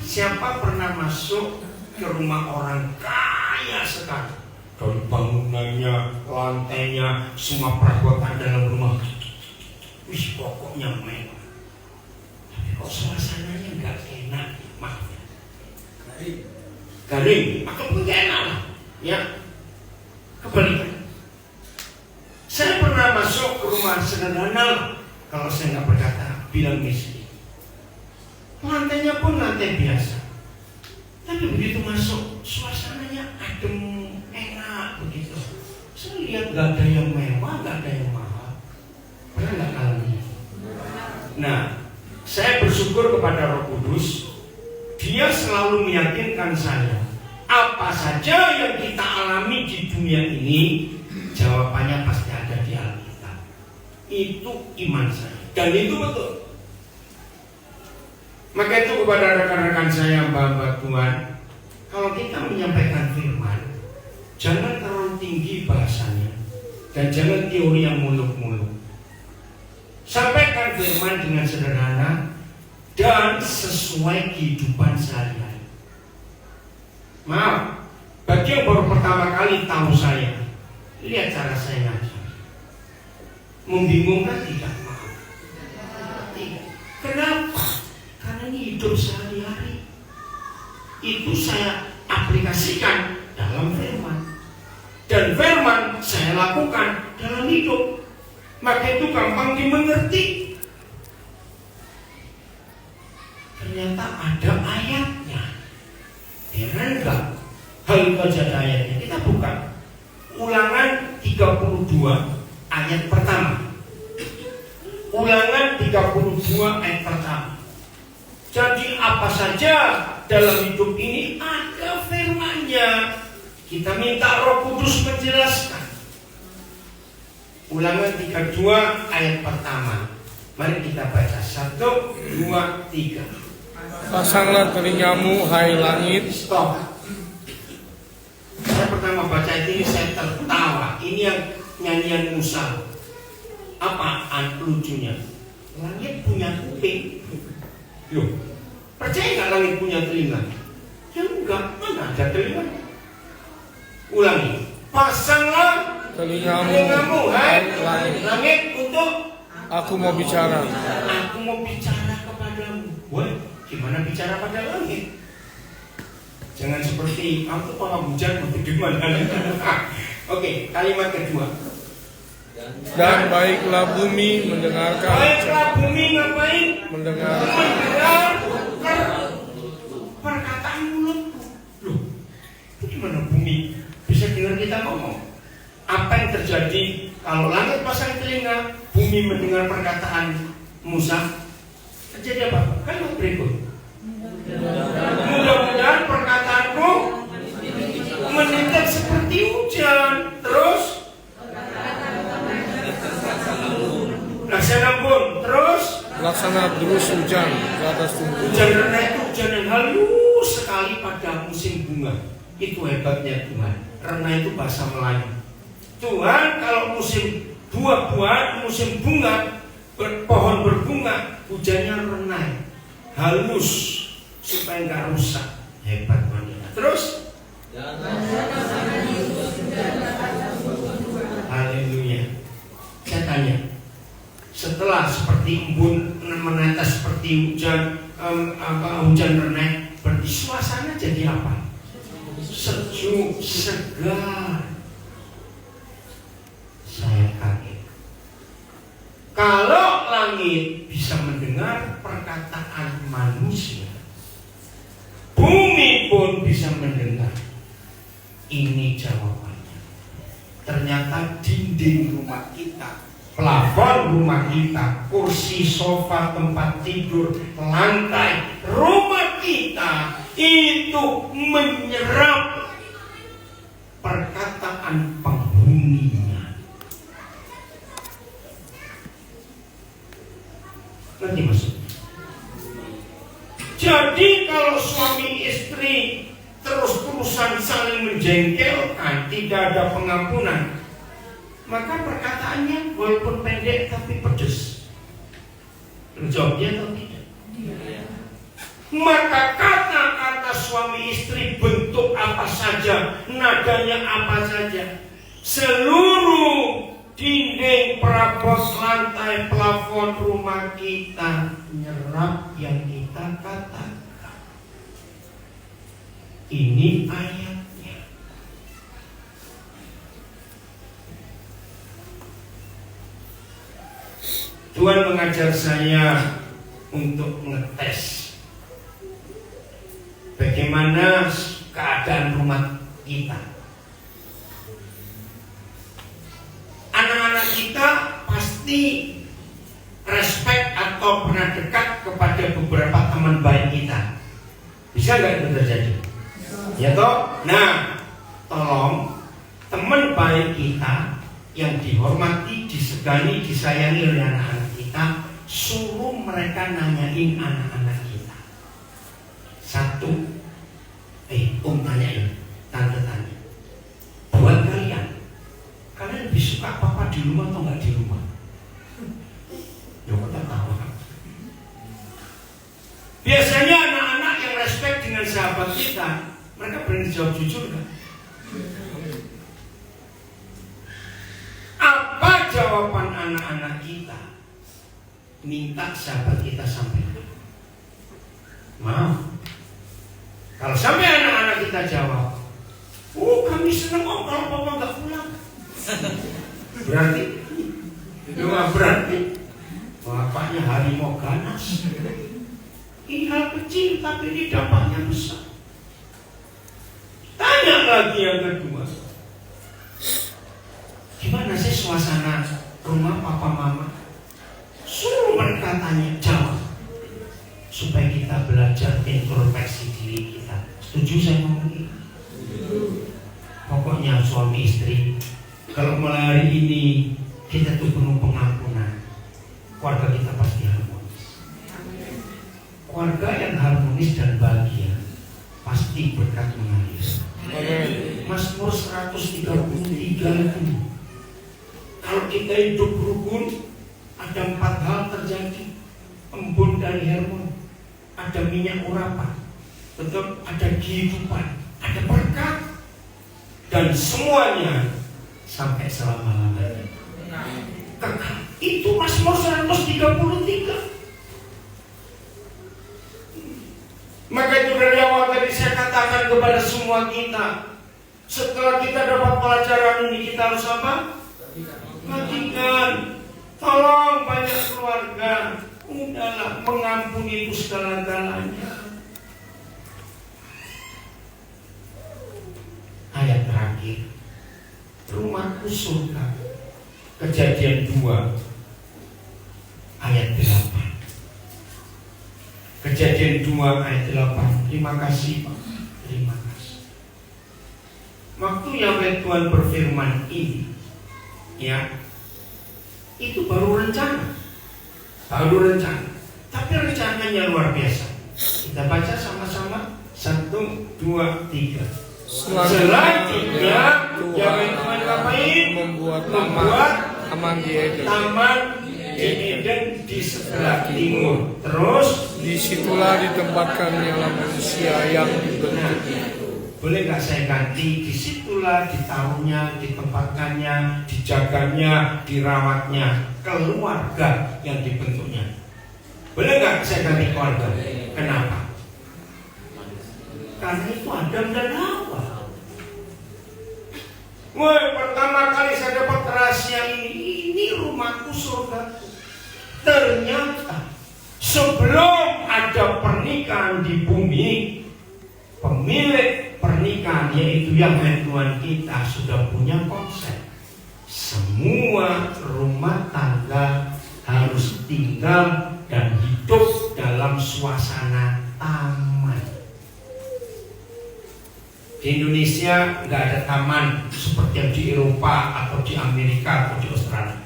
Siapa pernah masuk ke rumah orang kaya sekali? Dari bangunannya, lantainya, semua perabotan dalam rumah, wih pokoknya mewah. Tapi kok suasananya nggak enak, maaf ya. Garing, atau pun nggak enak lah, ya. Kebalikan. Saya pernah masuk ke rumah sederhana, kalau saya nggak berkata, bilang miskin. Lantainya pun lantai biasa. Tapi begitu masuk, suasananya adem, enak begitu. Saya lihat nggak ada yang mewah, nggak ada yang mahal. Pernah nggak alami? Nah, saya bersyukur kepada Roh Kudus. Dia selalu meyakinkan saya, apa saja yang kita alami di dunia ini, jawabannya pasti ada di Alkitab. Itu iman saya, dan itu betul. Maka itu kepada rekan-rekan saya, mbak-mbak Tuhan, kalau kita menyampaikan firman, jangan terlalu tinggi bahasanya, dan jangan teori yang muluk-muluk. Sampaikan firman dengan sederhana dan sesuai kehidupan sehari-hari. Maaf, bagi yang baru pertama kali tahu saya, lihat cara saya ngajar. Membingungkan tidak? Maaf, tidak. Kenapa? Karena ini hidup sehari-hari. Itu saya aplikasikan dalam firman, dan firman saya lakukan dalam hidup. Maka itu gampang dimengerti. Ternyata ada ayatnya. Heran enggak? Hal itu aja ada ayatnya. Kita buka Ulangan 32 ayat pertama. Ulangan 32 ayat pertama. Jadi apa saja dalam hidup ini ada firman-Nya. Kita minta Roh Kudus menjelaskan. Ulangan 32 ayat pertama. Mari kita baca 1, 2, 3. Pasanglah telingamu, hai langit. Stop. Saya pertama baca ini saya tertawa. Ini yang nyanyian Musa. Apa lucunya? Langit punya kuping. Loh, percaya nggak langit punya telinga? Ya enggak, mana ada telinga? Ulangi. Pasanglah telingamu, hai langit, untuk Aku mau bicara. Aku mau bicara kepadamu. Wah, gimana bicara pada langit? Jangan seperti aku paham hujan untuk gimana? Oke, kalimat kedua. Dan baiklah bumi mendengarkan. Baiklah bumi ngapain? Mendengar perkataan mulutku. Loh, itu gimana bumi bisa dengar kita ngomong? Apa yang terjadi kalau langit pasang telinga, bumi mendengar perkataan Musa? Terjadi apa? Kalimat berikut. Mudah-mudahan perkataanku meningkat seperti hujan. Terus laksana pun. Terus laksana terus hujan ke atas tumbuh. hujan rena itu hujan yang halus sekali pada musim bunga. Itu hebatnya Tuhan. Rena itu bahasa Melayu. Tuhan kalau musim buah-buahan, musim bunga, pohon berbunga, hujannya renai, halus supaya nggak rusak. Hebat Tuhan. Terus haleluya. Saya tanya, setelah seperti embun menetes seperti hujan hujan renai, berarti suasana jadi apa? Sejuk, segar. Saya kaget. Kalau langit bisa mendengar perkataan manusia, bumi pun bisa mendengar. Ini jawabannya. Ternyata dinding rumah kita, plafon rumah kita, kursi, sofa, tempat tidur, lantai rumah kita itu menyerap perkataan penghuninya. Ngerti maksudnya? Jadi kalau suami istri terus-terusan saling menjengkelkan, tidak ada pengampunan, maka perkataannya walaupun pendek tapi pedes. Jawabnya atau tidak? Maka kata-kata suami istri, bentuk apa saja, nadanya apa saja, seluruh dinding, perabot, lantai, plafon rumah kita nyerap yang kita katakan. Ini ayatnya. Tuhan mengajar saya untuk ngetes bagaimana keadaan rumah kita. Anak-anak kita pasti respect atau pernah dekat kepada beberapa teman baik kita. Bisa nggak itu terjadi? Ya toh? Nah, tolong teman baik kita yang dihormati, disegani, disayangi oleh anak-anak kita, suruh mereka nanyain anak-anak kita. Satu, tanyain, tante tanya. Buat kalian lebih suka papa di rumah atau nggak di rumah? Jangan tahu. Biasanya anak-anak yang respect dengan sahabat kita, mereka berani jawab jujur kan? Apa jawaban anak-anak kita? Minta sahabat kita sampaikan. Maaf. Kalau sampai anak-anak kita jawab, kami senang kalau papa nggak pulang. Berarti itu nggak berarti bapaknya harimau ganas. Ini hal kecil tapi ini dampaknya besar. Tanya lagi yang kedua, gimana sih suasana rumah papa mama? Suruh mereka tanya, jawab, supaya kita belajar introspeksi diri kita. Setuju saya ngomong ini? Pokoknya suami istri, kalau mulai hari ini kita tuh penuh pengampunan, keluarga kita pasti harmonis. Keluarga yang harmonis dan bahagia pasti berkat mengalir. Mazmur 133 itu, kalau kita hidup rukun, ada 4 hal terjadi. Embun dari Hermon, ada minyak urapan, betul, ada kehidupan, ada berkat, dan semuanya sampai selama-lamanya. Itu Mazmur 133. Maka itu dari awal tadi saya katakan kepada semua kita, setelah kita dapat pelajaran ini, kita harus apa? Perhatikan. Tolong banyak keluarga, udahlah, mengampuni itu segala-galanya. Ayat terakhir, rumahku surga. Kejadian 2 ayat 8. Kejadian 2 ayat 8. Terima kasih Pak. Terima kasih. Waktu Yahweh Tuhan berfirman ini, ya, itu baru rencana. Tapi rencananya luar biasa. Kita baca sama-sama. 1, 2, 3. Selanjutnya Yahweh Tuhan ngapain? Membuat taman di Eden. Taman di Eden di sebelah timur. Terus disitulah ditempatkannya manusia yang dibentuk. Boleh nggak saya ganti? Disitulah ditaruhnya, ditempatkannya, dijaganya, dirawatnya keluarga yang dibentuknya. Boleh nggak saya ganti keluarga? Kenapa? Karena itu Adam dan Hawa. Woi, pertama kali saya dapat rahasia ini rumahku surgaku. Ternyata sebelum ada pernikahan di bumi, pemilik pernikahan yaitu yang Tuhan kita sudah punya konsep. Semua rumah tangga harus tinggal dan hidup dalam suasana taman. Di Indonesia nggak ada taman seperti yang di Eropa atau di Amerika atau di Australia.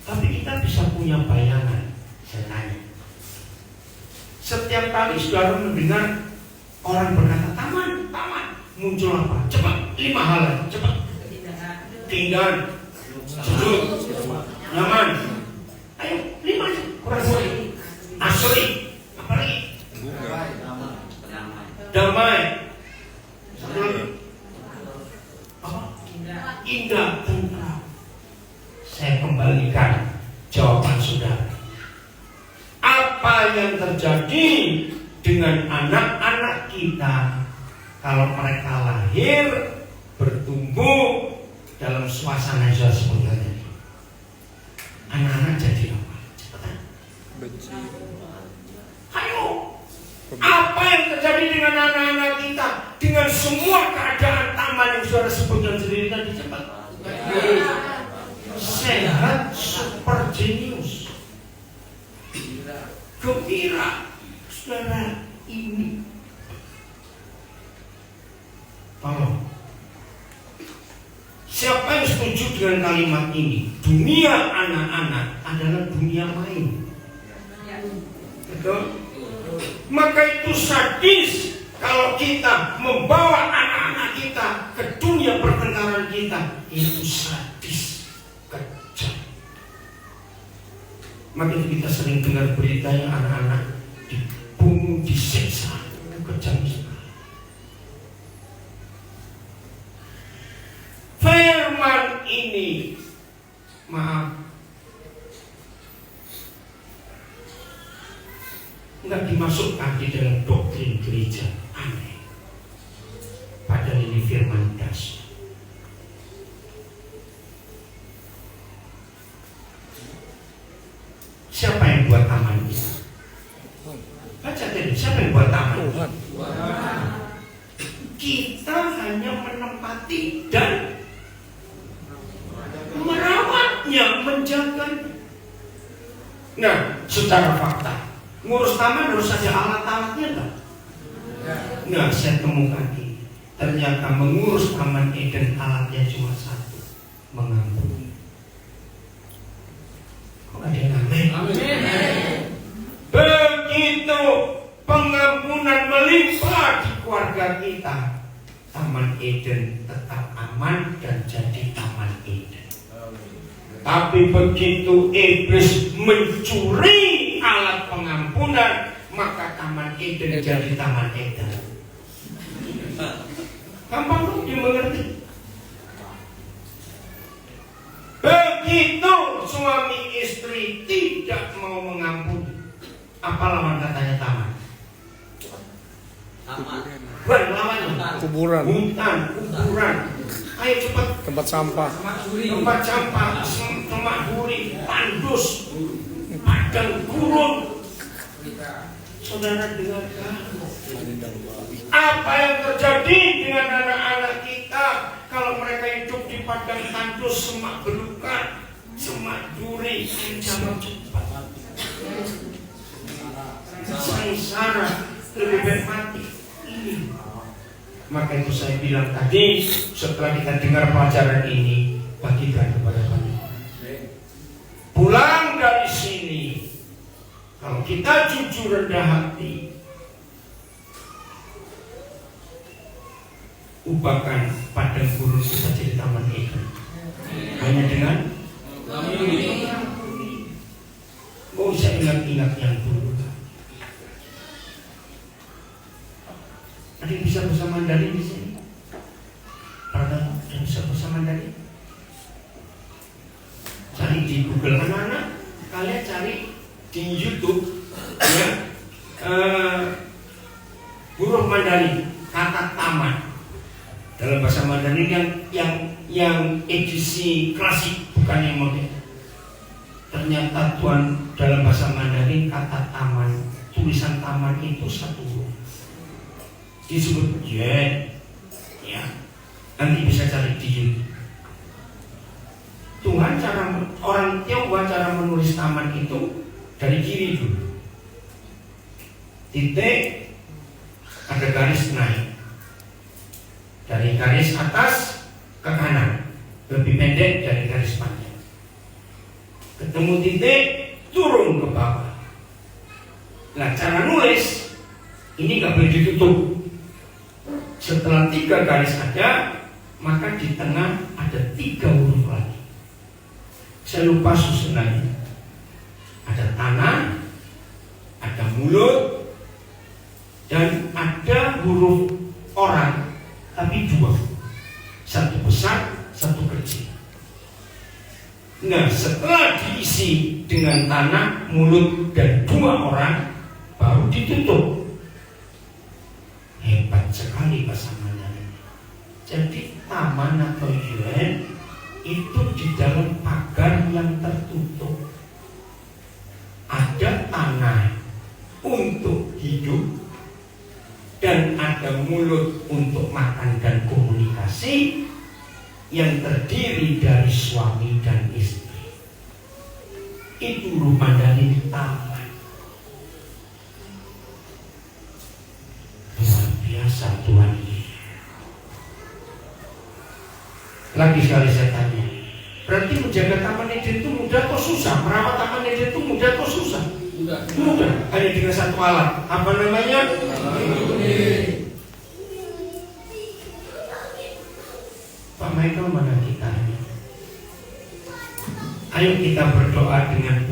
Tapi kita bisa punya bayangan. Saya tanya, setiap kali saudara mendengar orang berkata taman, muncul apa? Cepat, 5 hal, cepat. Keindahan, sejuk, nyaman. Ayo, 5 aja, kurang sekali. Asri, apa lagi? Damai. Apa? Indah, tentram. Saya kembalikan jawaban saudara. Apa yang terjadi dengan anak-anak kita kalau mereka lahir bertumbuh dalam suasana yang seperti ini? Anak-anak jadi apa? Cepetan. Benci. Ayo. Apa yang terjadi dengan anak-anak kita dengan semua keadaan taman yang saudara sebutkan sendiri tadi? Cepat. Sehat, super jenius, gembira. Saudara, ini tolong, siapa yang setuju dengan kalimat ini? Dunia anak-anak adalah dunia main. Betul? Maka itu sadis kalau kita membawa anak-anak kita ke dunia pertengkaran kita. Itu sadis, kejam. Maka kita sering dengar berita yang anak-anak dibunuh, disiksa. Itu kejam sekali. Firman ini, maaf, nggak dimasukkan di dalam doktrin gereja. Aneh. Padahal ini firman dasar. Siapa yang buat taman ini? Baca tadi, siapa yang buat taman ini? Kita hanya menempati dan merawatnya, menjaganya. Nah, secara fakta, ngurus taman harus ada alat-alatnya enggak? Nah, saya temukan ini. Ternyata mengurus taman Eden alatnya cuma satu, mengampuni. Kok ada yang amin? Begitu pengampunan melimpah di keluarga kita, taman Eden tetap aman dan jadi taman Eden. Tapi begitu iblis mencuri alat pengampunan, maka taman Eden jadi taman Eden. Gampang dong dimengerti. Begitu suami istri tidak mau mengampuni, apa lawan katanya taman? Bukan lawannya. Kuburan. Hutan, kuburan. Ayo cepat. Tempat sampah. Tempat sampah, semak duri, tandus, padang gurun. Saudara dengarkan. Apa yang terjadi dengan anak-anak kita kalau mereka hidup di padang tandus, semak belukar, semak duri, jangan cepat. Sengsara, lebih baik mati. Ini. Maka itu saya bilang tadi, setelah kita dengar pelajaran ini, bagikan kepada kami. Pulang dari sini, kalau kita jujur rendah hati, ubahkan padang gurun kita jadi taman Eden. Hanya dengan nggak usah ingat-ingat yang dulu. Ada yang bisa bahasa Mandarin di sini? cari di YouTube ya, huruf Mandarin kata taman dalam bahasa Mandarin yang edisi klasik, bukan yang modern. Ternyata Tuhan dalam bahasa Mandarin kata taman, tulisan taman itu satu huruf, disebut jen ya. Nanti bisa cari di YouTube. Tuhan orang Tionghoa cara menulis taman itu dari kiri dulu, titik, ada garis naik, dari garis atas ke kanan, lebih pendek dari garis panjang. Ketemu titik, turun ke bawah. Nah, cara nulis ini nggak boleh ditutup. Setelah 3 garis ada, maka di tengah ada 3 huruf lagi. Saya lupa susunannya. Ada tanah, ada mulut, dan ada huruf orang, tapi 2. Satu besar, satu kecil. Nah, setelah diisi dengan tanah, mulut, dan 2 orang, baru ditutup. Hebat sekali bahasa Mandarin. Jadi taman atau yuan itu di dalam pagar yang tertutup. Ada tanah untuk hidup dan ada mulut untuk makan dan komunikasi, yang terdiri dari suami dan istri. Itu huruf Mandarin taman. Luar biasa Tuhan ini. Lagi sekali saya tanya, berarti menjaga taman Eden itu mudah atau susah? Merawat taman Eden itu mudah atau susah? Mudah. Hanya dengan satu alat. Apa namanya? Pak Michael, mana kita? Ayo kita berdoa dengan